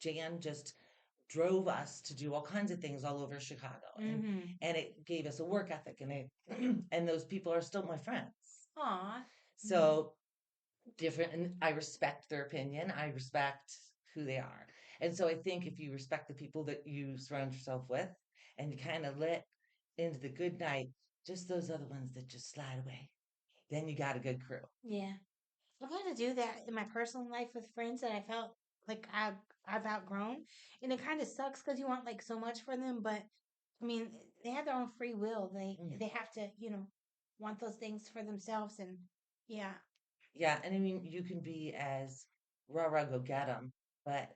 Jan just drove us to do all kinds of things all over Chicago, and Mm-hmm. and it gave us a work ethic, and it and those people are still my friends. Aw. Yeah. So different, and I respect their opinion. I respect who they are, and so I think if you respect the people that you surround yourself with, and you kind of let into the good night, just those other ones that just slide away, then you got a good crew. Yeah. I've had to do that in my personal life with friends that I felt like I've outgrown, and it kind of sucks because you want like so much for them, but I mean they have their own free will. They Mm. they have to want those things for themselves, and yeah, Yeah, and I mean, you can be as rah rah go get 'em, but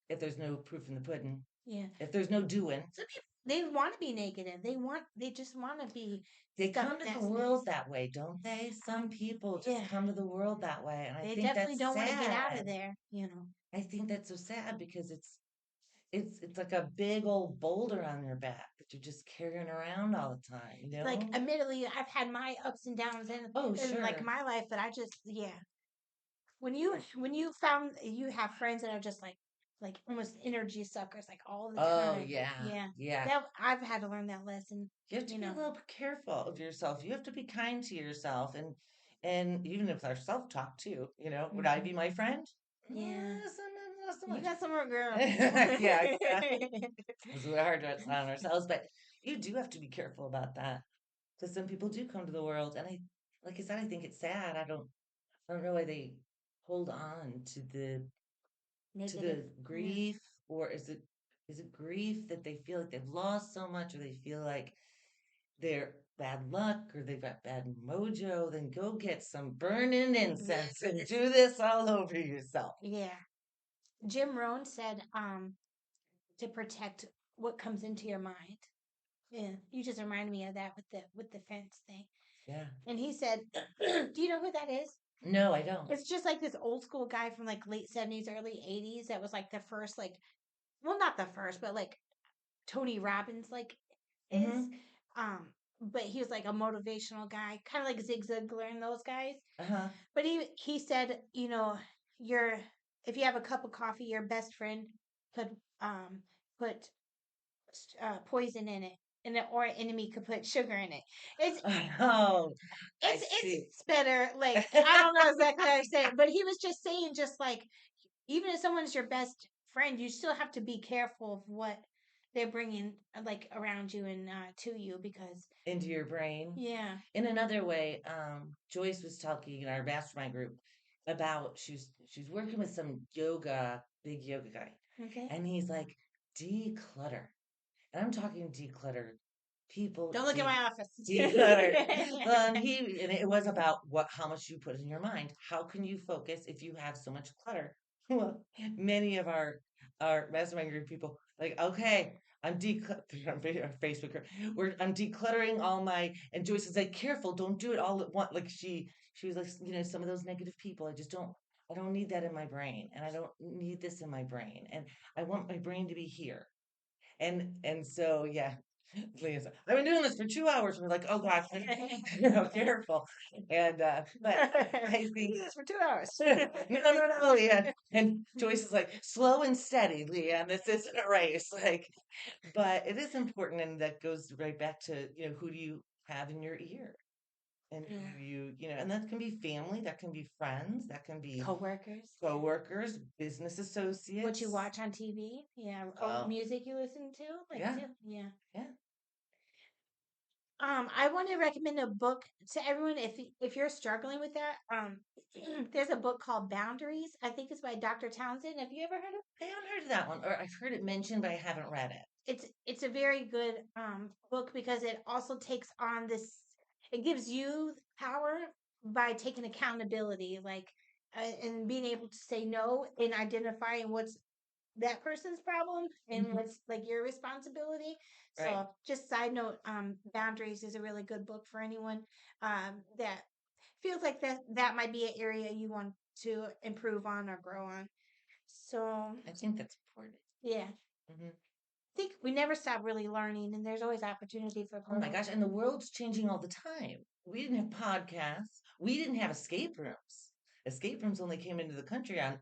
if there's no proof in the pudding, yeah. if there's no doing, Some people they want to be negative. They just want to be they stuff come to the that's world nasty. that way, don't they? Some people just Yeah, come to the world that way, and I they think definitely that's don't want to get out of sad. there. I think that's so sad because it's like a big old boulder on your back that you're just carrying around all the time, you Like, know? admittedly, I've had my ups and downs Oh, in like sure. my life, but I just yeah. When you found you have friends that are just like almost energy suckers like all the Oh, time, yeah, yeah, yeah. that I've had to learn that lesson. You have to You be a know, little bit careful of yourself. You have to be kind to yourself, and even with our self-talk too, would I hmm be my friend? yeah, Not so you much. got some work, girl. Yeah, exactly. It's really hard to on ourselves, but you do have to be careful about that because some people do come to the world, and like I said, I think it's sad. I don't know why they hold on to the Negative, yeah, grief, or is it grief that they feel like they've lost so much, or they feel like they're bad luck or they've got bad mojo, then go get some burning incense and yes, do this all over yourself. yeah. Jim Rohn said, to protect what comes into your mind. Yeah, you just reminded me of that with the fence thing. Yeah. And he said, "Do you know who that is?" No, I don't. It's just like this old school guy from like late 70s, early 80s that was like the first, like, well, not the first, but like Tony Robbins, like, is. Mm-hmm. Um, but he was like a motivational guy, kind of like Zig Ziglar and those guys. Uh-huh. But he said, your if you have a cup of coffee, your best friend could put poison in it, and or an enemy could put sugar in it. It's Oh, I see. it's better. Like, I don't know exactly how to say it, but he was just saying, just like, even if someone's your best friend, you still have to be careful of what they're bringing, like, around you and to you, because Into your brain. yeah. In another way, Joyce was talking in our mastermind group about she's working with some big yoga guy, Okay. and he's like, declutter. And I'm talking declutter. People Don't look at my office. declutter. And it was about how much you put in your mind. How can you focus if you have so much clutter? Well, many of our mastermind group people like, okay, I'm decluttering on our Facebook group. I'm decluttering all my, and Joyce is like, careful, don't do it all at once. Like she was like, some of those negative people, I don't need that in my brain, and I don't need this in my brain, and I want my brain to be here. And so yeah, Leah's like, I've been doing this for 2 hours. We're like, oh gosh, careful. And but I We think do this for 2 hours. no, Leah. And Joyce is like, slow and steady, Leah. This isn't a race. Like, but it is important, and that goes right back to, who do you have in your ear? and Yeah. and that can be family, that can be friends, that can be Coworkers. Yeah. coworkers, business What you associates. watch on TV. Yeah. Or Oh, music you listen to. Like, yeah, too. Yeah. yeah. I want to recommend a book to everyone if you're struggling with that. There's a book called Boundaries. I think it's by Dr. Townsend. Have you ever heard of I haven't heard of that one, or I've heard it mentioned, but I haven't read it. it's a very good book because it also takes on this it gives you power by taking accountability like and being able to say no and identifying what's that person's problem and Mhm. what's like your responsibility. Right. So just side note, Boundaries is a really good book for anyone that feels like that might be an area you want to improve on or grow on. So I think that's important. yeah, Hmm. think we never stop really learning and there's always opportunity for Oh my growth. gosh, and the world's changing all the time. We didn't have podcasts. We didn't have escape rooms. Escape rooms only came into the country on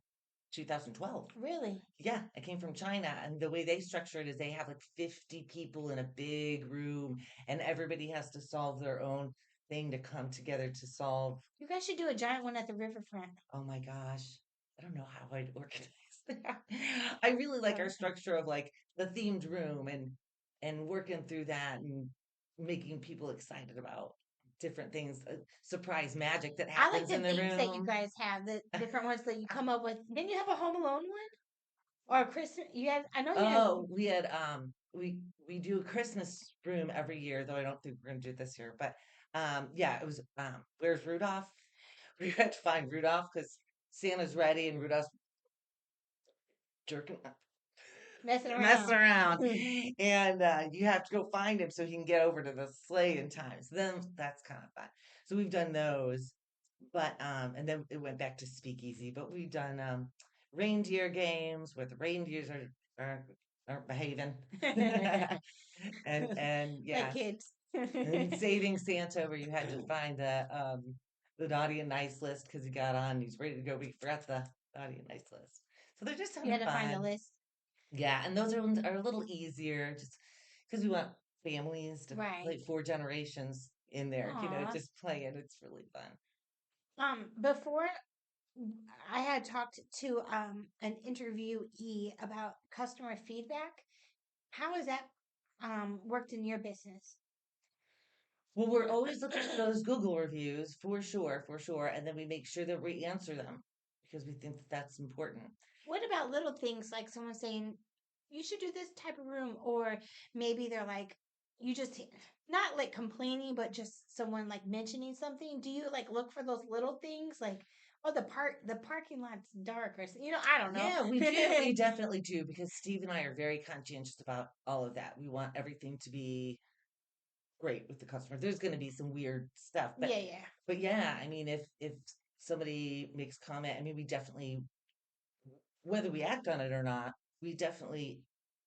2012. Really? Yeah, I came from China, and the way they structure it is they have like 50 people in a big room, and everybody has to solve their own thing to come together to solve. You guys should do a giant one at the riverfront. Oh my gosh, I don't know how I'd organize that. I really like our Uh, structure of like the themed room and working through that and making people excited about different things, surprise magic that I like happens the in the themes that you room. guys have, the different ones that you come up with. Didn't you have a Home Alone one or a Christmas? You had, I know you had. Oh, we do a Christmas room every year, though I don't think we're gonna do it this year. But yeah, it was where's Rudolph? We had to find Rudolph because Santa's ready and Rudolph's jerking Messing messing around. around, and you have to go find him so he can get over to the sleigh in time. So then that's kind of fun. So we've done those, but and then it went back to speakeasy. But we've done reindeer games where the reindeers aren't aren't behaving, and Like yeah, kids. and saving Santa where you had to find the naughty and nice list because he got on, he's ready to go, but he forgot the naughty and nice list. So they're just You kind had of to find a fun. list. Yeah, and those are ones are a little easier just because we want families to Right. like 4 generations in there, Aw. just play it. It's really fun. Before I had talked to an interviewee about customer feedback. How has that worked in your business? Well, we're always looking for those Google reviews for sure, and then we make sure that we answer them because we think that that's important. What about little things like someone saying you should do this type of room, or maybe they're like you just not like complaining, but just someone like mentioning something. Do you like look for those little things like oh the parking lot's dark or I don't know. Yeah, we do. We definitely do because Steve and I are very conscientious about all of that. We want everything to be great with the customer. There's going to be some weird stuff, Yeah, yeah. but yeah, I mean, if somebody makes comment, I mean, we definitely, whether we act on it or not, we definitely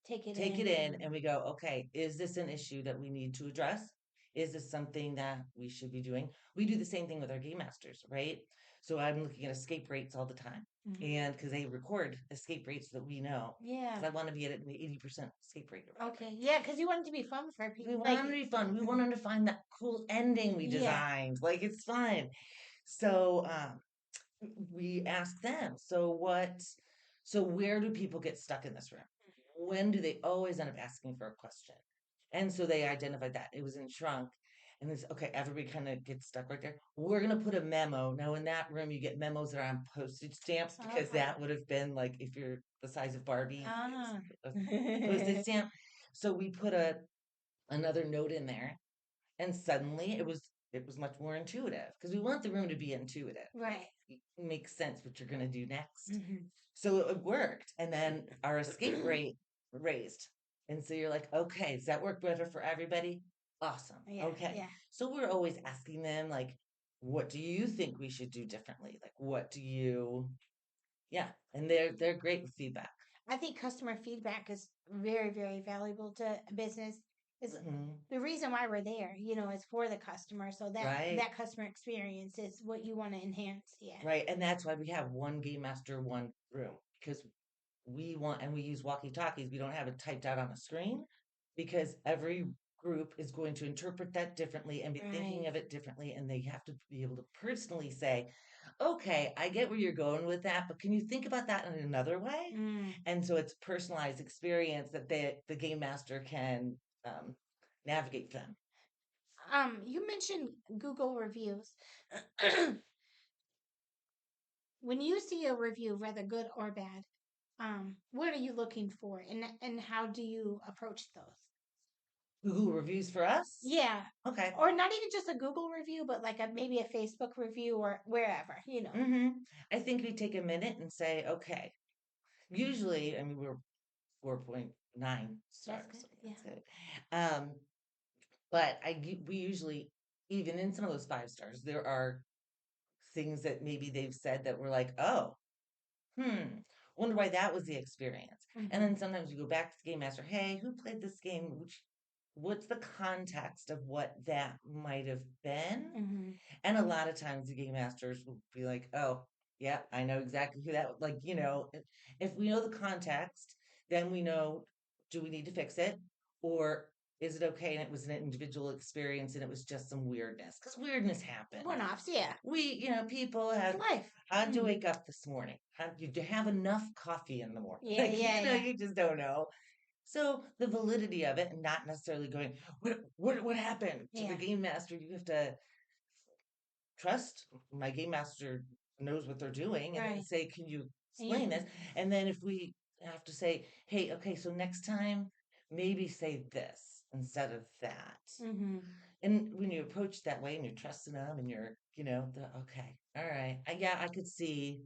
Take it take it in. in and we go, okay, is this an issue that we need to address? Is this something that we should be doing? We do the same thing with our game masters, right? So I'm looking at escape rates all the time. Mhm. And because they record escape rates that we know, Yeah. because I want to be at an 80% escape rate or whatever. Okay. Yeah, because you want it to be fun for We people. want Like, them to be fun. We want them to find that cool ending we yeah. designed. Like it's fun. So we ask them, so where do people get stuck in this room? When do they always end up asking for a question? And so they identified that it was in shrunk. And it's okay, everybody kind of gets stuck right there. We're gonna put a memo. Now in that room, you get memos that are on postage stamps because Okay. that would have been like if you're the size of Barbie, it's Ah. a postage stamp. So we put another note in there and suddenly it was much more intuitive because we want the room to be intuitive. Right. It makes sense what you're going to do next. Hmm. So it worked, and then our escape rate raised. And so you're like, okay, does that work better for everybody? Awesome. Yeah, Okay. yeah. So we're always asking them like, what do you think we should do differently? Like, what do you? Yeah, and they're great with feedback. I think customer feedback is very, very valuable to a business. Is Hmm. the reason why we're there, is for the customer. So that Right. that customer experience is what you want to enhance. Yeah. Right. And that's why we have one game master, one room, because we want, and we use walkie talkies. We don't have it typed out on a screen because every group is going to interpret that differently and be thinking Right. of it differently, and they have to be able to personally say, okay, I get where you're going with that, but can you think about that in another way? Mm. And so it's personalized experience that the game master can navigate them. You mentioned Google reviews. When you see a review, whether good or bad, what are you looking for, and how do you approach those? Google reviews for us. Yeah, Okay. or not even just a Google review, but like maybe a Facebook review or wherever. hmm I think we take a minute and say, okay, usually, I mean, we're 4.9 That's stars, good. so Yeah. that's good. Um, but we usually, even in some of those 5 stars, there are things that maybe they've said that we're like, oh, wonder why that was the experience. And Hmm. then sometimes you go back to the game master, hey, who played this game? What's the context of what that might have been? Hmm. And a lot of times the game masters will be like, oh, yeah, I know exactly who that, like, if we know the context, then we know, do we need to fix it? Or is it okay? And it was an individual experience and it was just some weirdness, because weirdness happens. One-offs. Yeah. People It's have, life. how'd you Mm. wake up this morning? Did you have enough coffee in the morning? Yeah. Like, Yeah. Yeah. you just don't know. So the validity of it, and not necessarily going, what happened to the Yeah. game master? You have to trust my game master knows what they're doing, and then Right. say, can you And you. explain this? And then if we have to say, hey, okay, so next time maybe say this instead of that. Hmm. And when you approach that way and you're trusting them and you're, okay, all right, yeah, I could see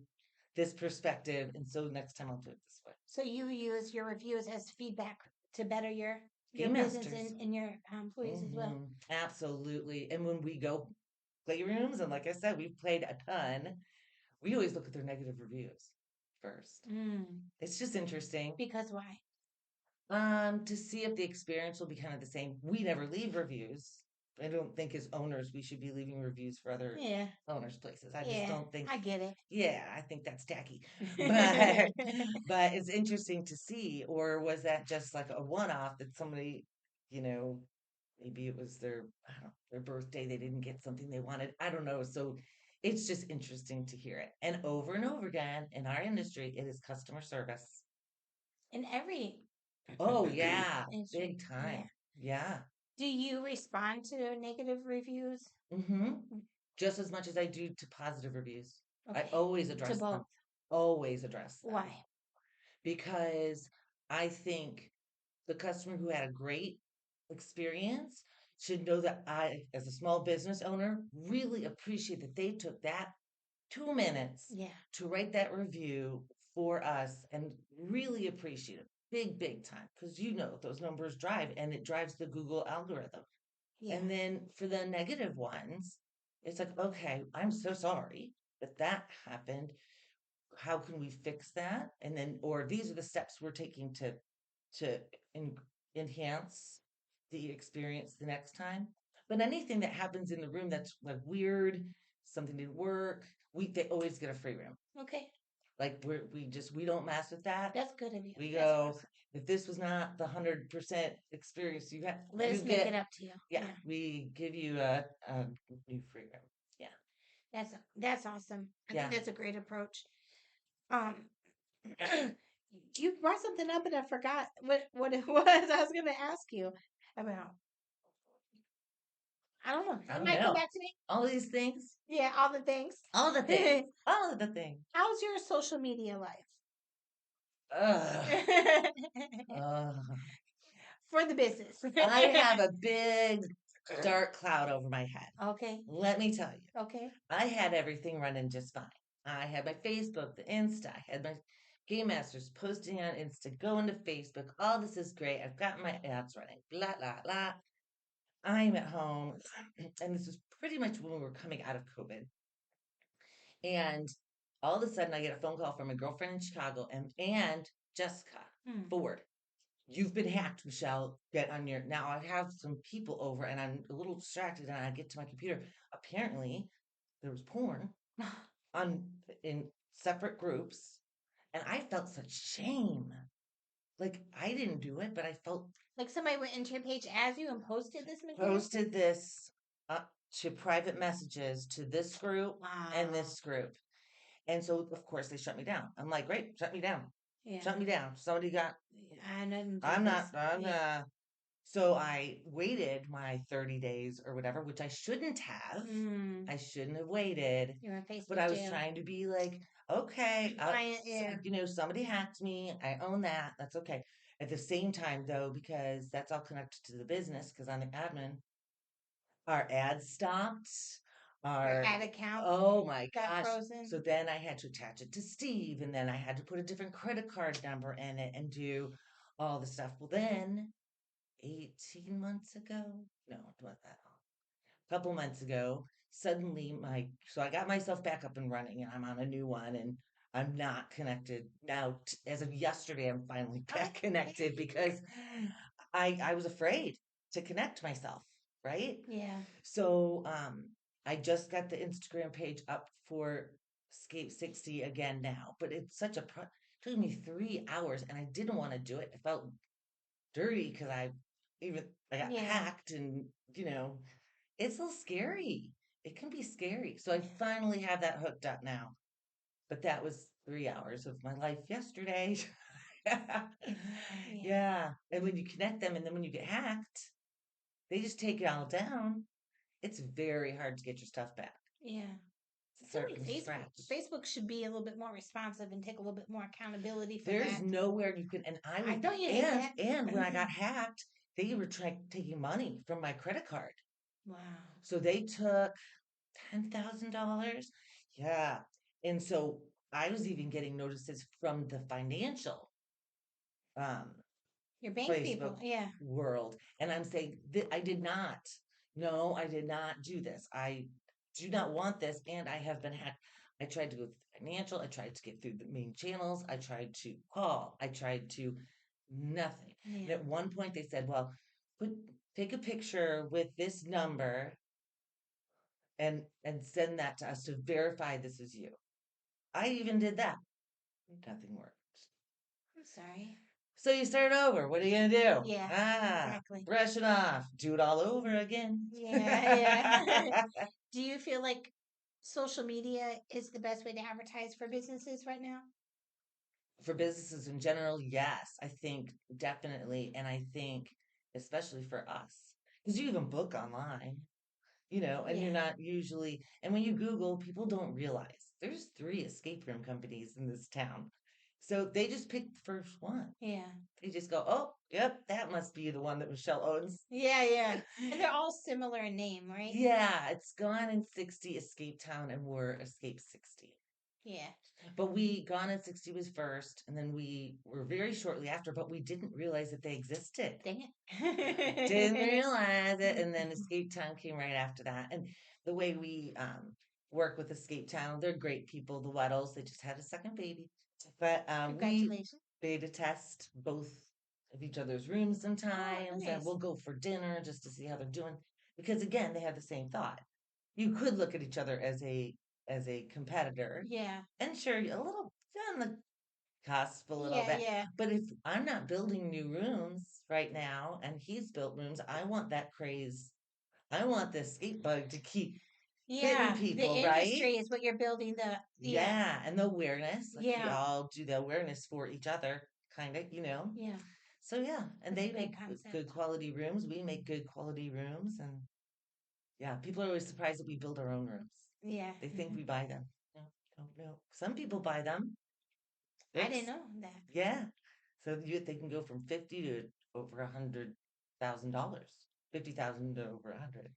this perspective, and so next time I'll do it this way. So you use your reviews as feedback to better your Game business masters. and your employees as well. Absolutely. And when we go playrooms, and like I said, we've played a ton, we always look at their negative reviews first. Mm. It's just interesting. Because why? To see if the experience will be kind of the same. We never leave reviews. I don't think as owners we should be leaving reviews for other Yeah. owners' places. I just Yeah. don't think. I get it. Yeah, I think that's tacky. But but it's interesting to see. Or was that just like a one-off that somebody, you know, maybe it was their, I don't know, their birthday, they didn't get something they wanted. I don't know. So it's just interesting to hear it. And over again in our industry, it is customer service. In every Oh yeah, industry. big Yeah. time. Yeah. Do you respond to negative reviews? hmm Just as much as I do to positive reviews. I Okay. always To address them. both. Always address them. Why? Because I think the customer who had a great experience should know that I, as a small business owner, really appreciate that they took that 2 minutes Yeah. to write that review for us, and really appreciate it. Big time. Because those numbers drive, and it drives the Google algorithm. Yeah. And then for the negative ones, it's like, okay, I'm so sorry that that happened. How can we fix that? And then, or these are the steps we're taking to en- enhance the experience the next time. But anything that happens in the room that's like weird, something didn't work, they always get a free room. Okay. Like we don't mess with that. That's good of you. We That's go, awesome. if this was not the 100% experience you got, Let you us make it get, up to you. yeah, Yeah. we give you a new free room. Yeah, That's awesome. I think yeah. that's a great approach. Um, you brought something up and I forgot what it was. I was going to ask you about. I don't know. I It don't might come know. back to me. All these things, Yeah, all the things. all the things, all of the things. How's your social media life? Ugh, ugh. For the business. I have a big dark cloud over my head. Okay. Let me tell you, Okay. I had everything running just fine. I had my Facebook, the Insta, I had my Game Masters posting on Insta, going to Facebook. All this is great. I've got my ads running. Blah, blah, blah. I'm at home. And this was pretty much when we were coming out of COVID. And all of a sudden, I get a phone call from a girlfriend in Chicago, and Jessica Hmm. Ford. You've been hacked, Michelle. Get on your. Now I have some people over, and I'm a little distracted, and I get to my computer. Apparently, there was porn on in separate groups, and I felt such shame. like I didn't do it, but I felt Like somebody went into your page as you and posted this material? posted this to private messages to this group and Wow. this group. And so, of course, they shut me down. I'm like, great, shut me down. Yeah. Shut me down. Somebody got, I didn't do I'm not, this. I'm Yeah. so I waited my 30 days or whatever, which I shouldn't have. Mm. I shouldn't have waited, You're in but Facebook I was jail. trying to be like, okay, Client, yeah. somebody hacked me. I own that. That's okay. At the same time, though, because that's all connected to the business, because I'm the admin, our ads stopped. Your Our ad account Oh my got gosh. frozen. So then I had to attach it to Steve, and then I had to put a different credit card number in it and do all the stuff. Well, then 18 months ago, no, not that long, a couple months ago, suddenly so I got myself back up and running, and I'm on a new one, and I'm not connected now. As of yesterday, I'm finally back connected because I was afraid to connect myself, right? Yeah. So I just got the Instagram page up for Escape 60 again now, but it's such a it took me 3 hours and I didn't want to do it. I felt dirty because I got Yeah. hacked, and it's a little scary. It can be scary. So I Yeah. finally have that hooked up now. But that was 3 hours of my life yesterday. Yeah. Yeah. And when you connect them and then when you get hacked, they just take it all down. It's very hard to get your stuff back. Yeah. Start Silly from Facebook. scratch. Facebook should be a little bit more responsive and take a little bit more accountability for There's that. nowhere you can, and I I was, know you hate that. and when I got hacked, they were taking money from my credit card. Wow. So they took $10,000. Yeah. And so I was even getting notices from the financial um Your bank Facebook people. Yeah. world. And I'm saying that I did not. No, I did not do this. I do not want this. And I have been hacked. I tried to go through financial. I tried to get through the main channels. I tried to call. I tried to nothing. And Yeah. at one point they said, well, put take a picture with this number and send that to us to verify this is you. I even did that. Nothing worked. I'm sorry. So you start over. What are you gonna do? Yeah. Exactly. Brush it off. Do it all over again. Yeah. Yeah. Do you feel like social media is the best way to advertise for businesses right now? For businesses in general, yes, I think definitely, and I think especially for us, because you can book online, and you're Yeah. not usually. And when you Google, people don't realize there's 3 escape room companies in this town, so they just pick the first one. Yeah. They just go, oh, yep, that must be the one that Michelle owns. Yeah. Yeah. And they're all similar in name, right? Yeah, it's Gone in 60 Escape Town, and we're Escape 60. Yeah. But Gone in 60 was first, and then we were very shortly after, but we didn't realize that they existed. Dang Didn't it. realize it. And then Escape Town came right after that. And the way we work with Escape Town, they're great people, the Weddles. They just had a second baby. But we Congratulations. beta test both of each other's rooms Oh, sometimes, and nice. we'll go for dinner just to see how they're doing. Because again, they have the same thought. You could look at each other as a competitor, Yeah. and sure, a little on the cusp a little Yeah. bit. Yeah. But if I'm not building new rooms right now and he's built rooms, I want that craze. I want this skate bug to keep hitting Yeah. The people, right? industry is what you're building yeah. Yeah. And the awareness, like we Yeah. all do the awareness for each other, kind of. Yeah. So, yeah. And That's a they great make good concept. quality rooms. We make good quality rooms. And yeah, people are always surprised that we build our own rooms. Yeah. They think we buy them. No, don't know. Some people buy them. I didn't It's know that. Yeah. So they can go from 50 to over $100,000, 50,000 to over 100.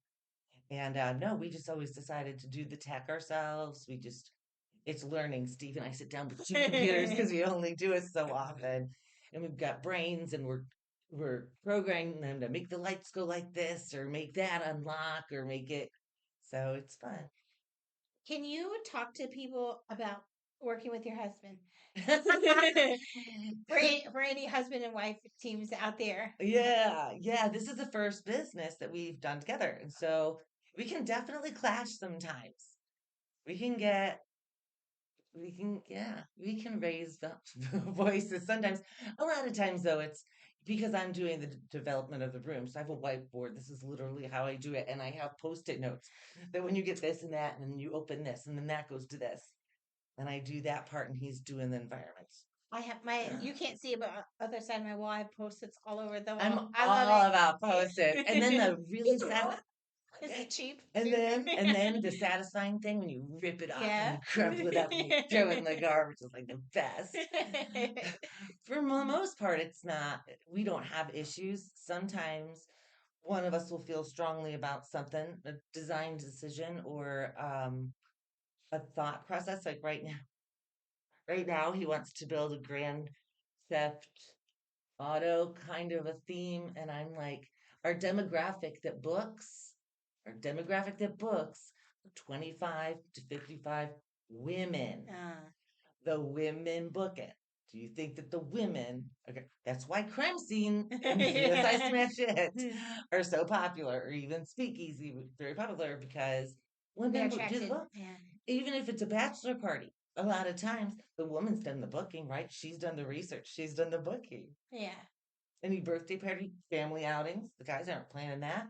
And no, we just always decided to do the tech ourselves. It's learning. Steve and I sit down with 2 computers because we only do it so often. And we've got brains, and we're programming them to make the lights go like this or make that unlock or make it. So it's fun. Can you talk to people about working with your husband? For any husband and wife teams out there. Yeah, yeah, this is the first business that we've done together. And so we can definitely clash sometimes. We can get we can raise the voices sometimes. A lot of times though, it's because I'm doing the development of the room. So I have a whiteboard. This is literally how I do it. And I have post-it notes that when you get this and that, and then you open this, and then that goes to this. And I do that part, and he's doing the environments. I have my, you can't see it, but other side of my wall, I have post-its all over the I'm wall. I love all it. about post-its. And then the really It's sad Is it cheap and too? then the satisfying thing when you rip it off and Yeah. you crumple it up and you throw it in the garbage is like the best. For the most part, it's not, we don't have issues. Sometimes one of us will feel strongly about something, a design decision or a thought process. Like right now he wants to build a Grand Theft Auto kind of a theme, and I'm like, our demographic that books, our demographic that books, 25 to 55 women. Uh, The women book it. Do you think that the women, okay, that's why crime scene and CSI Smash It are so popular, or even Speakeasy, very popular because they're women do the attracted. book. Yeah. Even if it's a bachelor party, a lot of times the woman's done the booking, right? She's done the research, she's done the booking. Yeah. Any birthday party, family outings, the guys aren't planning that.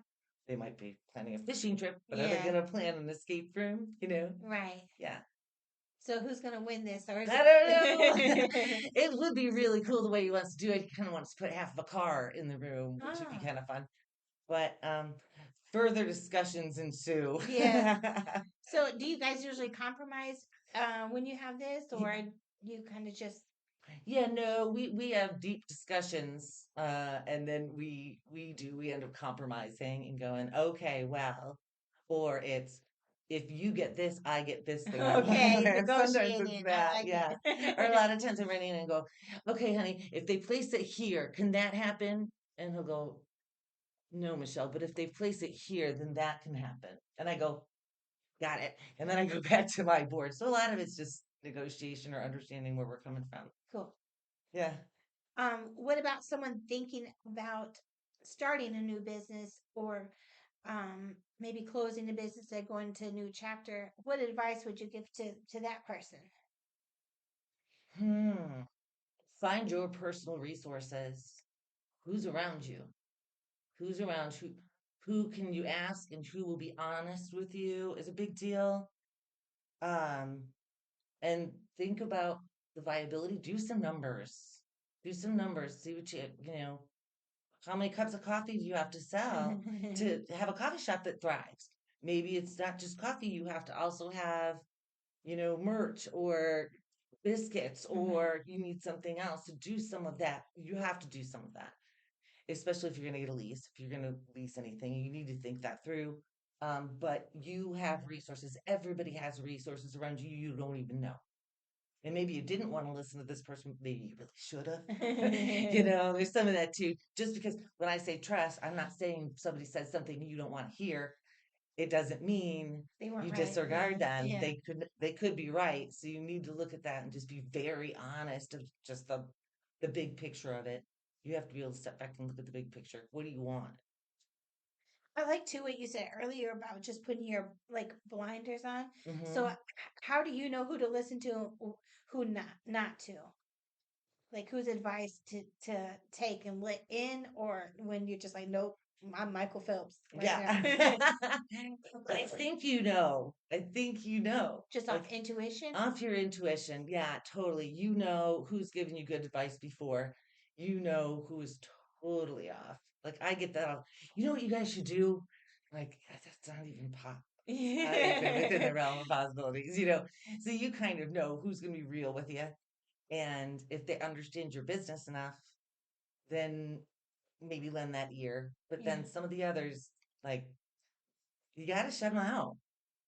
They might be planning a fishing trip, but are they Yeah. going to plan an escape room? Right. Yeah. So who's gonna win this, or is I don't know. it? It would be really cool the way he wants to do it. He kind of wants to put half of a car in the room, which would be Oh, kind of fun. But further discussions ensue. yeah. So, do you guys usually compromise when you have this, or you kind of just? Yeah, no, we have deep discussions, and then we end up compromising and going, okay, well, or it's if you get this, I get this thing I Okay, want. Sometimes it's negotiating. I that, like yeah. Or a it. lot of times I run in and go, okay, honey, if they place it here, can that happen? And he'll go, no, Michelle, but if they place it here, then that can happen. And I go, got it. And then I go back to my board. So a lot of it's just negotiation or understanding where we're coming from. Cool. Yeah. What about someone thinking about starting a new business or maybe closing a business and going to a new chapter? What advice would you give to that person? Hmm. Find your personal resources. Who's around you? Who's around who can you ask and who will be honest with you is a big deal. Um, and think about the viability. Do some numbers. Do some numbers. See what how many cups of coffee do you have to sell to have a coffee shop that thrives? Maybe it's not just coffee, you have to also have merch or biscuits, Hmm. or you need something else to do some of that. You have to do some of that, especially if you're going to get a lease. If you're going to lease anything, you need to think that through. But you have resources. Everybody has resources around you you don't even know. And maybe you didn't want to listen to this person, maybe you really should have. There's some of that too. Just because when I say trust, I'm not saying somebody says something you don't want to hear, it doesn't mean They weren't you right. disregard Yeah. them. Yeah. They could be right. So you need to look at that and just be very honest of just the big picture of it. You have to be able to step back and look at the big picture. What do you want? I like too what you said earlier about just putting your like blinders on. So Hmm. how do you know who to listen to, who not to? Like whose advice to take and let in, or when you're just like, nope, I'm Michael Phelps right Yeah. now. I think you know. I think you know. Just off Like intuition. off your intuition. Yeah, totally. You know who's given you good advice before. You know who is totally off. Like I get that. You know what you guys should do? Like that's not even not even within the realm of possibilities. So you kind of know who's going to be real with you. And if they understand your business enough, then maybe lend that ear. But Yeah, then some of the others, like you got to shut them out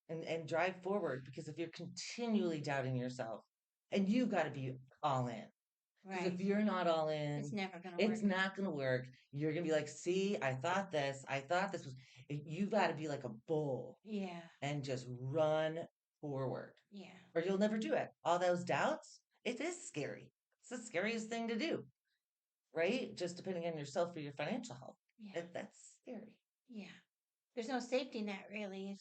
and drive forward, because if you're continually doubting yourself, and you got to be all in, because right. if you're not all It's in, never gonna it's work. not going to work. You're going to be like, see, I thought this was, you got to be like a bull Yeah, and just run forward, yeah, or you'll never do it. All those doubts, it is scary. It's the scariest thing to do, right? Just depending on yourself for your financial health. yeah, That's scary. yeah. There's no safety net really.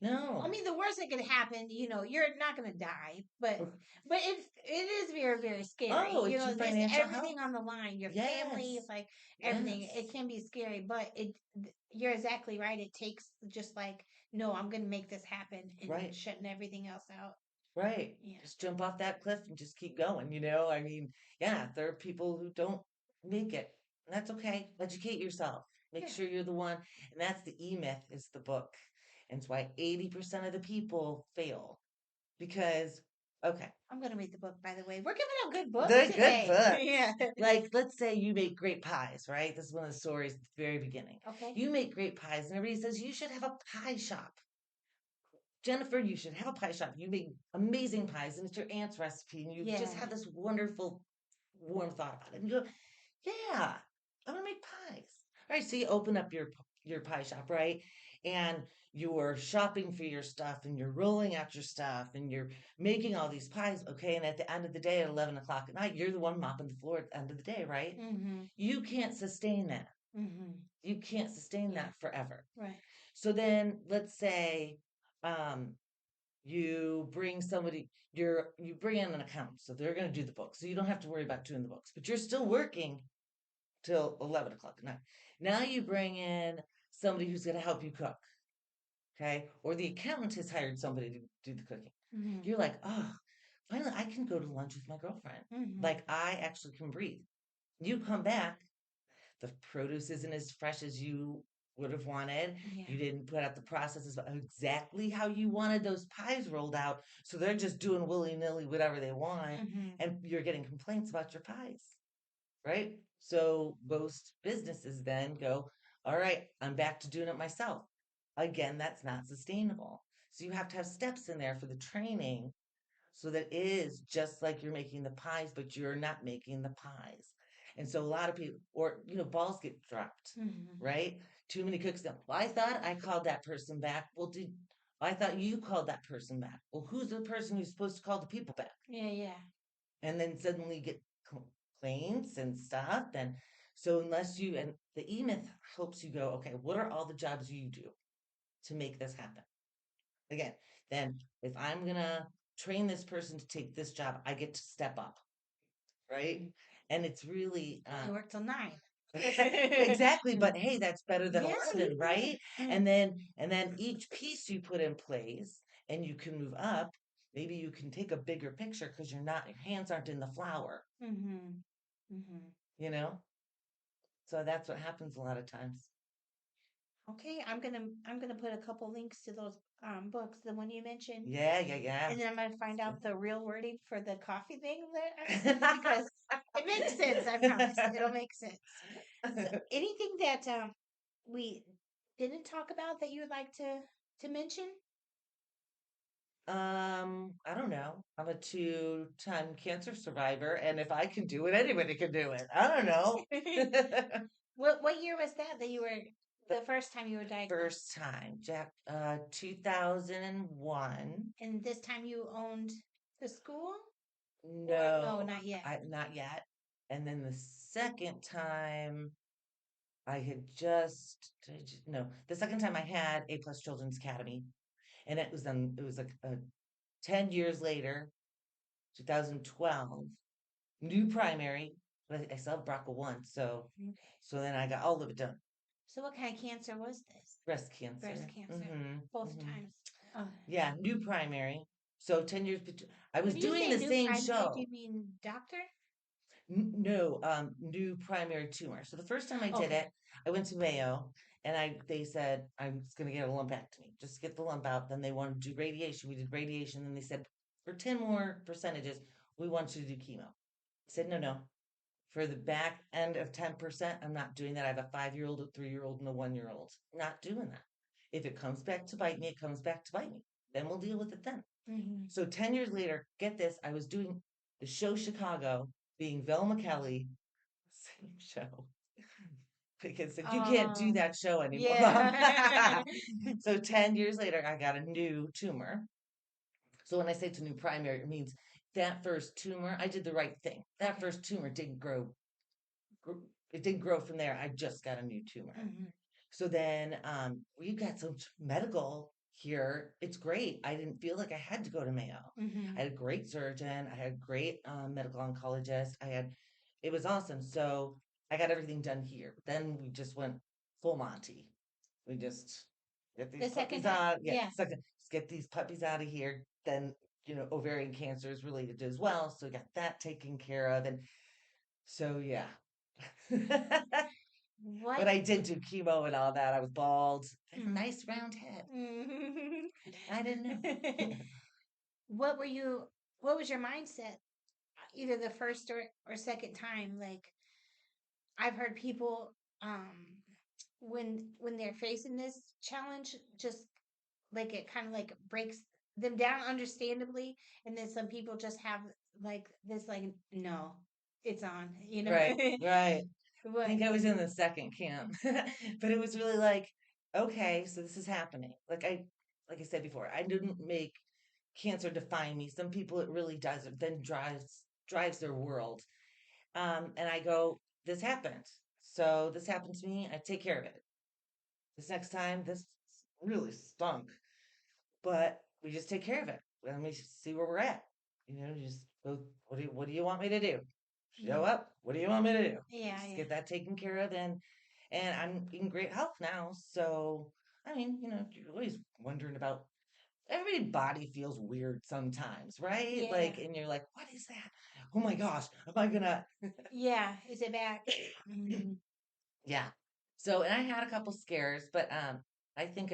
I No. mean, the worst that could happen, you're not going to die, but it is very, very scary. Oh, it's your There's financial health. everything on the line. Your family, Yes. it's like everything. It Yes. can be scary, but you're exactly right. It takes just like, no, I'm going to make this happen and Right. shutting everything else out. Right. Yeah. Just jump off that cliff and just keep going. I mean, yeah, there are people who don't make it. And that's okay. Educate yourself. Make Yeah. sure you're the one. And that's the E-Myth is the book. And it's why 80% of the people fail. Because, okay, I'm going to read the book, by the way. We're giving out good books the good today. books. Yeah. Like, let's say you make great pies, right? This is one of the stories at the very beginning. Okay. You make great pies, and everybody says you should have a pie shop. Jennifer, you should have a pie shop. You make amazing pies, and it's your aunt's recipe, and you just Yeah. have this wonderful, warm thought about it. And you go, "Yeah, I'm gonna make pies." All right, so you open up your pie shop, right? And you're shopping for your stuff, and you're rolling out your stuff, and you're making all these pies, okay? And at the end of the day, at 11 o'clock at night, you're the one mopping the floor at the end of the day, right? Mm-hmm. You can't sustain that. Mm-hmm. You can't sustain Yeah. that forever. Right. So then, let's say, um, you bring somebody you bring in an accountant, so they're going to do the books, so you don't have to worry about doing the books, but you're still working till 11 o'clock at night. Now you bring in somebody who's going to help you cook, okay, or the accountant has hired somebody to do the cooking. Mm-hmm. You're like, oh, finally I can go to lunch with my girlfriend, Mm-hmm. like I actually can breathe. You come back, the produce isn't as fresh as you would have wanted. Yeah. You didn't put out the processes exactly how you wanted those pies rolled out. So they're just doing willy nilly whatever they want. Mm-hmm. And you're getting complaints about your pies, right? So most businesses then go, all right, I'm back to doing it myself. Again, that's not sustainable. So you have to have steps in there for the training so that it is just like you're making the pies, but you're not making the pies. And so a lot of people, or, balls get dropped, Mm-hmm. right? Too many cooks go, well, I thought I called that person back. Well, I thought you called that person back. Well, who's the person who's supposed to call the people back? Yeah. Yeah. And then suddenly get complaints and stuff. And so and the E-Myth helps you go, okay, what are all the jobs you do to make this happen? Again, then if I'm gonna train this person to take this job, I get to step up, right? And it's really You only work till 9. exactly, but hey, that's better than Yes, it 11, right? is. And then each piece you put in place and you can move up, maybe you can take a bigger picture because your hands aren't in the flour, Mm-hmm. Mm-hmm. you know? So that's what happens a lot of times. Okay, I'm gonna put a couple links to those books, the one you mentioned, Yeah, yeah, and then I'm gonna find out the real wording for the coffee thing that I said because it makes sense. I promise it'll make sense. So, yeah. anything that we didn't talk about that you would like to mention? I don't know. I'm a two-time cancer survivor, and if I can do it, anybody can do it. I don't know. What year was that you were The the first time you were diagnosed? first time, Jack, 2001. And this time you owned the school? Or no, No, not yet. I not yet. And then the second time, I had just did I no, the second time I had A plus Children's Academy, and it was like 10 years later, 2012. New primary, but I still have BRCA1, so Okay. then I got all of it done. So what kind of cancer was this? Breast Breast cancer. cancer. Both times. Oh. Yeah, new primary. So 10 years between. I was When you doing say the new same primary, do show. you mean doctor? No, new primary tumor. So the first time I did Okay. it, I went to Mayo and they said I'm just gonna get a lumpectomy. Just get the lump out. Then they wanted to do radiation. We did radiation. Then they said for 10 more percentages, we want you to do chemo. I said no, no. For the back end of 10%, I'm not doing that. I have a 5-year-old, a 3-year-old, and a 1-year-old. Not doing that. If it comes back to bite me, it comes back to bite me. Then we'll deal with it then. Hmm. So 10 years later, get this, I was doing the show Chicago, being Velma Kelly, same show. Because you can't do Um, that show anymore, Mom. yeah. So 10 years later, I got a new tumor. So when I say it's a new primary, it means that first tumor, I did the right thing. That Okay. first tumor didn't grow it didn't grow from there. I just got a new tumor. Hmm. So then we got some medical here, it's great. I didn't feel like I had to go to Mayo. I Hmm. had a great surgeon. I had a great medical oncologist. It was awesome. So I got everything done here. Then we just went full Monty. We just get these The second puppies time, out. Yeah, yeah. just get these puppies out of here. Then, ovarian cancer is related to as well. So we got that taken care of. And so, yeah. But What? I did do chemo and all that. I was bald. I have a Mm. nice round head. Mhm. I didn't know. What were you? What was your mindset? Either the first or second time. Like I've heard people, when they're facing this challenge, just like it kind of like breaks them down, understandably, and then some people just have like this, like no, it's on, you know. Right, right. I What? think I was in the second camp, but it was really like, okay, so this is happening. Like I said before, I didn't make cancer define me. Some people it really does. It then drives their world. And I go, this happened. So this happened to me. I take care of it. This next time, this really stunk, but we just take care of it. Let me see where we're at. Just go. What do you want me to do? Show Yeah, up. What do you want me to do? yeah, Just yeah, get that taken care of, and I'm in great health now. So I mean, you're always wondering about everybody's body feels weird sometimes, right? yeah, And you're like, what is that? Oh my gosh, am I gonna? yeah. Is it back? Hmm. Yeah. So, and I had a couple scares, but I think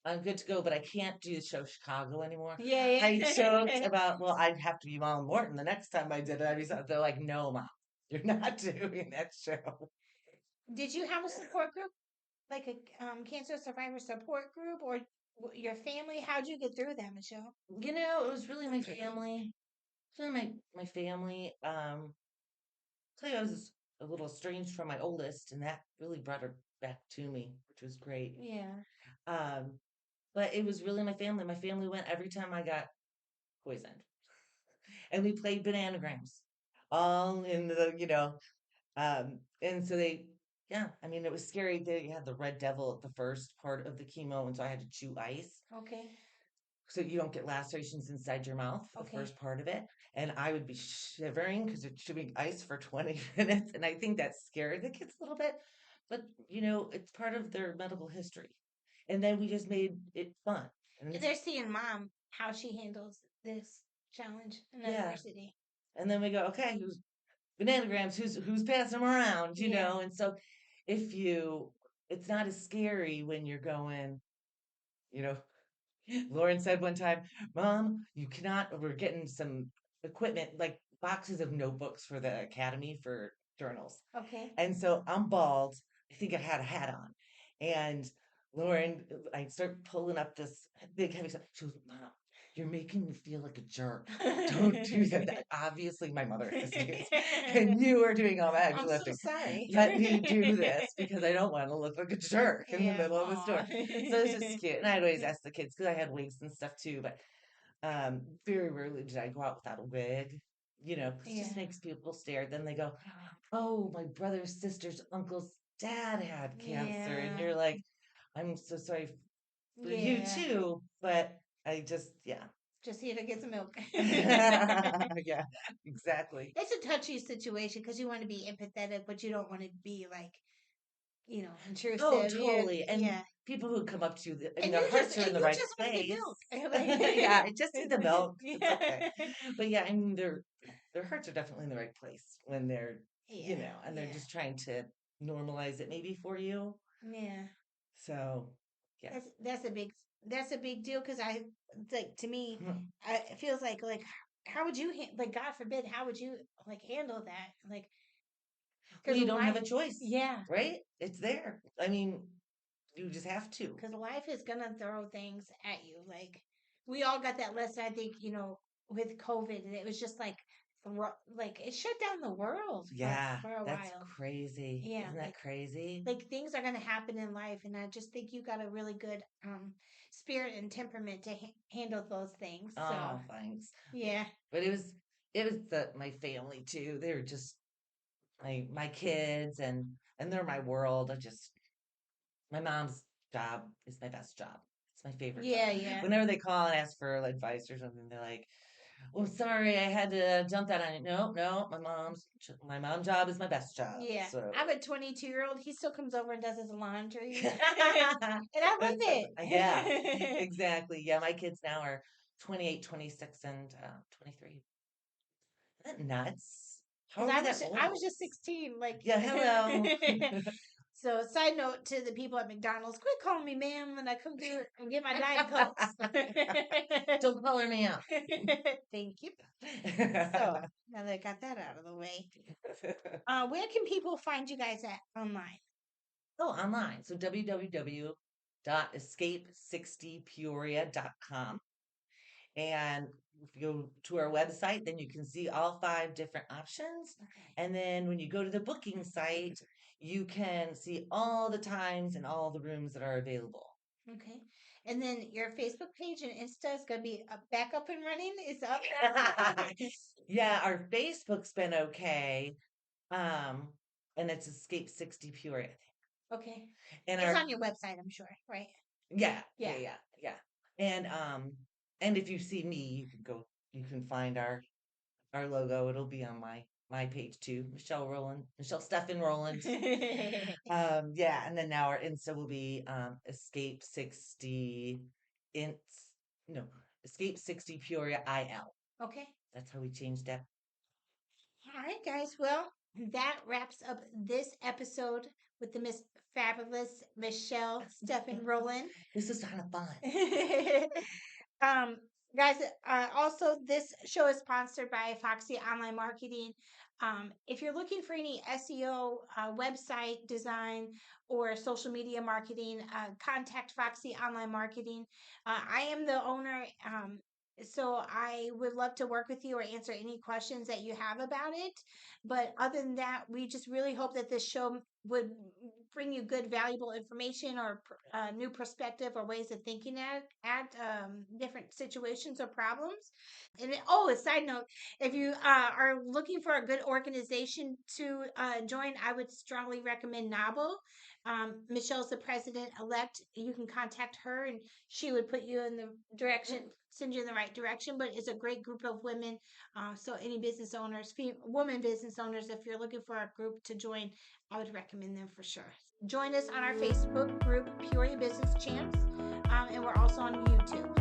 I'm good to go, but I can't do the show Chicago anymore. Yeah, I joked yeah. about, well, I'd have to be Mom Morton the next time I did it. They're like, no, Mom, you're not doing that show. Did you have a support group, like a cancer survivor support group, or your family? How'd you get through that, Michelle? It was really my family. It's really my family. Tell you, I was a little estranged from my oldest, and that really brought her back to me, which was great. Yeah. Um, but it was really my family. My family went every time I got poisoned, and we played bananagrams, all in and so yeah, I mean, it was scary. They had the red devil at the first part of the chemo, and so I had to chew ice Okay. so you don't get lacerations inside your mouth for the first Okay. part of it. And I would be shivering because it's chewing ice for 20 minutes. And I think that scared the kids a little bit. But, it's part of their medical history. And then we just made it fun. And They're seeing mom how she handles this challenge and yeah. adversity. And then we go, okay, who's bananagrams? Who's passing them around? Yeah. And so if you, it's not as scary when you're going, you know, Lauren said one time, Mom, you cannot, we're getting some equipment, like boxes of notebooks for the academy for journals. Okay. And so I'm bald. I think I had a hat on. And Lauren, I start pulling up this big heavy stuff. She goes, Mom, you're making me feel like a jerk. Don't do that. Obviously, my mother has kids, and you are doing all that heavy I'm so lifting. sorry. Let me do this because I don't want to look like a jerk in the Yeah. middle of the store. Aw. So it's just cute. And I'd always ask the kids because I had wigs and stuff too, but very rarely did I go out without a wig, 'cause it just Yeah. makes people stare. Then they go, oh, my brother's sister's uncle's dad had cancer. And Yeah. you're like, I'm so sorry for you Yeah. too. But I just, yeah. Just here to get some milk. Yeah, exactly. It's a touchy situation because you want to be empathetic, but you don't want to be like, Oh, intrusive. Yeah. totally. And Yeah. people who come up to you, I mean, And their you just hearts are in and the you right just want to get milk. place. Yeah, I just need the Like, milk. It's okay. But yeah, I mean, their hearts are definitely in the right place when they're, yeah, and they're yeah, just trying to normalize it maybe for you. yeah. So, yeah. That's a big deal because like to me, it feels like how would you like God forbid how would you like handle that like Well, because you don't have life a choice, yeah right? It's there. I mean, you just have to. because life is gonna throw things at you. Like we all got that lesson, I think, with COVID, and it was just like it shut down the world for Yeah, for a that's while. crazy. Yeah, Isn't that crazy? like things are gonna happen in life, and I just think you got a really good spirit and temperament to handle those things. So Oh, thanks. yeah, But it was my family too. They were just my kids and they're my world. My mom's job is my best job. It's my favorite job. Yeah, yeah. Whenever they call and ask for advice or something, they're like, "Well, sorry, I had to dump that on you." No, no, my mom job is my best job. Yeah. I have So a 22-year-old. He still comes over and does his laundry. And I love yeah, it. exactly. Yeah, my kids now are 28, 26, and 23. Isn't that nuts? How Because are we that I was old? just 16. Like, Yeah, hello. so side note to the people at McDonald's, quit calling me ma'am when I come through and get my Diet Cokes. Don't color me up. Thank you. So now that I got that out of the way, where can people find you guys at online? Oh, online. So www.escape60peoria.com. And if you go to our website, then you can see all 5 different options. Okay. And then when you go to the booking site, you can see all the times and all the rooms that are available. Okay. And then your Facebook page and Insta is going to be back up and running. Is up. Yeah, our Facebook's been okay. Um, and it's Escape 60 Peoria, I think. Okay. And It's our on your website, I'm sure, right? yeah, Yeah. yeah. And if you see me, you can find our logo. It'll be on my page too. Michelle Steffen-Rouland. Yeah, and then now our Insta will be Escape 60 int no, Escape 60 Peoria IL. Okay. That's how we changed that. All right, guys. Well, that wraps up this episode with the Miss Fabulous Michelle Steffen-Rouland. This was kind of fun. um, guys, also this show is sponsored by Foxy Online Marketing. If you're looking for any SEO, website design, or social media marketing, contact Foxy Online Marketing. I am the owner. So I would love to work with you or answer any questions that you have about it. But other than that, we just really hope that this show would bring you good, valuable information or new perspective or ways of thinking at different situations or problems. And oh, a side note: if you are looking for a good organization to join, I would strongly recommend N.A.W.B.O. Michelle's the president elect. You can contact her, and she would put you in the direction, send you in the right direction. But it's a great group of women. So any business owners, women business owners, if you're looking for a group to join, I would recommend them for sure. Join us on our Facebook group, Peoria Business Champs, and we're also on YouTube.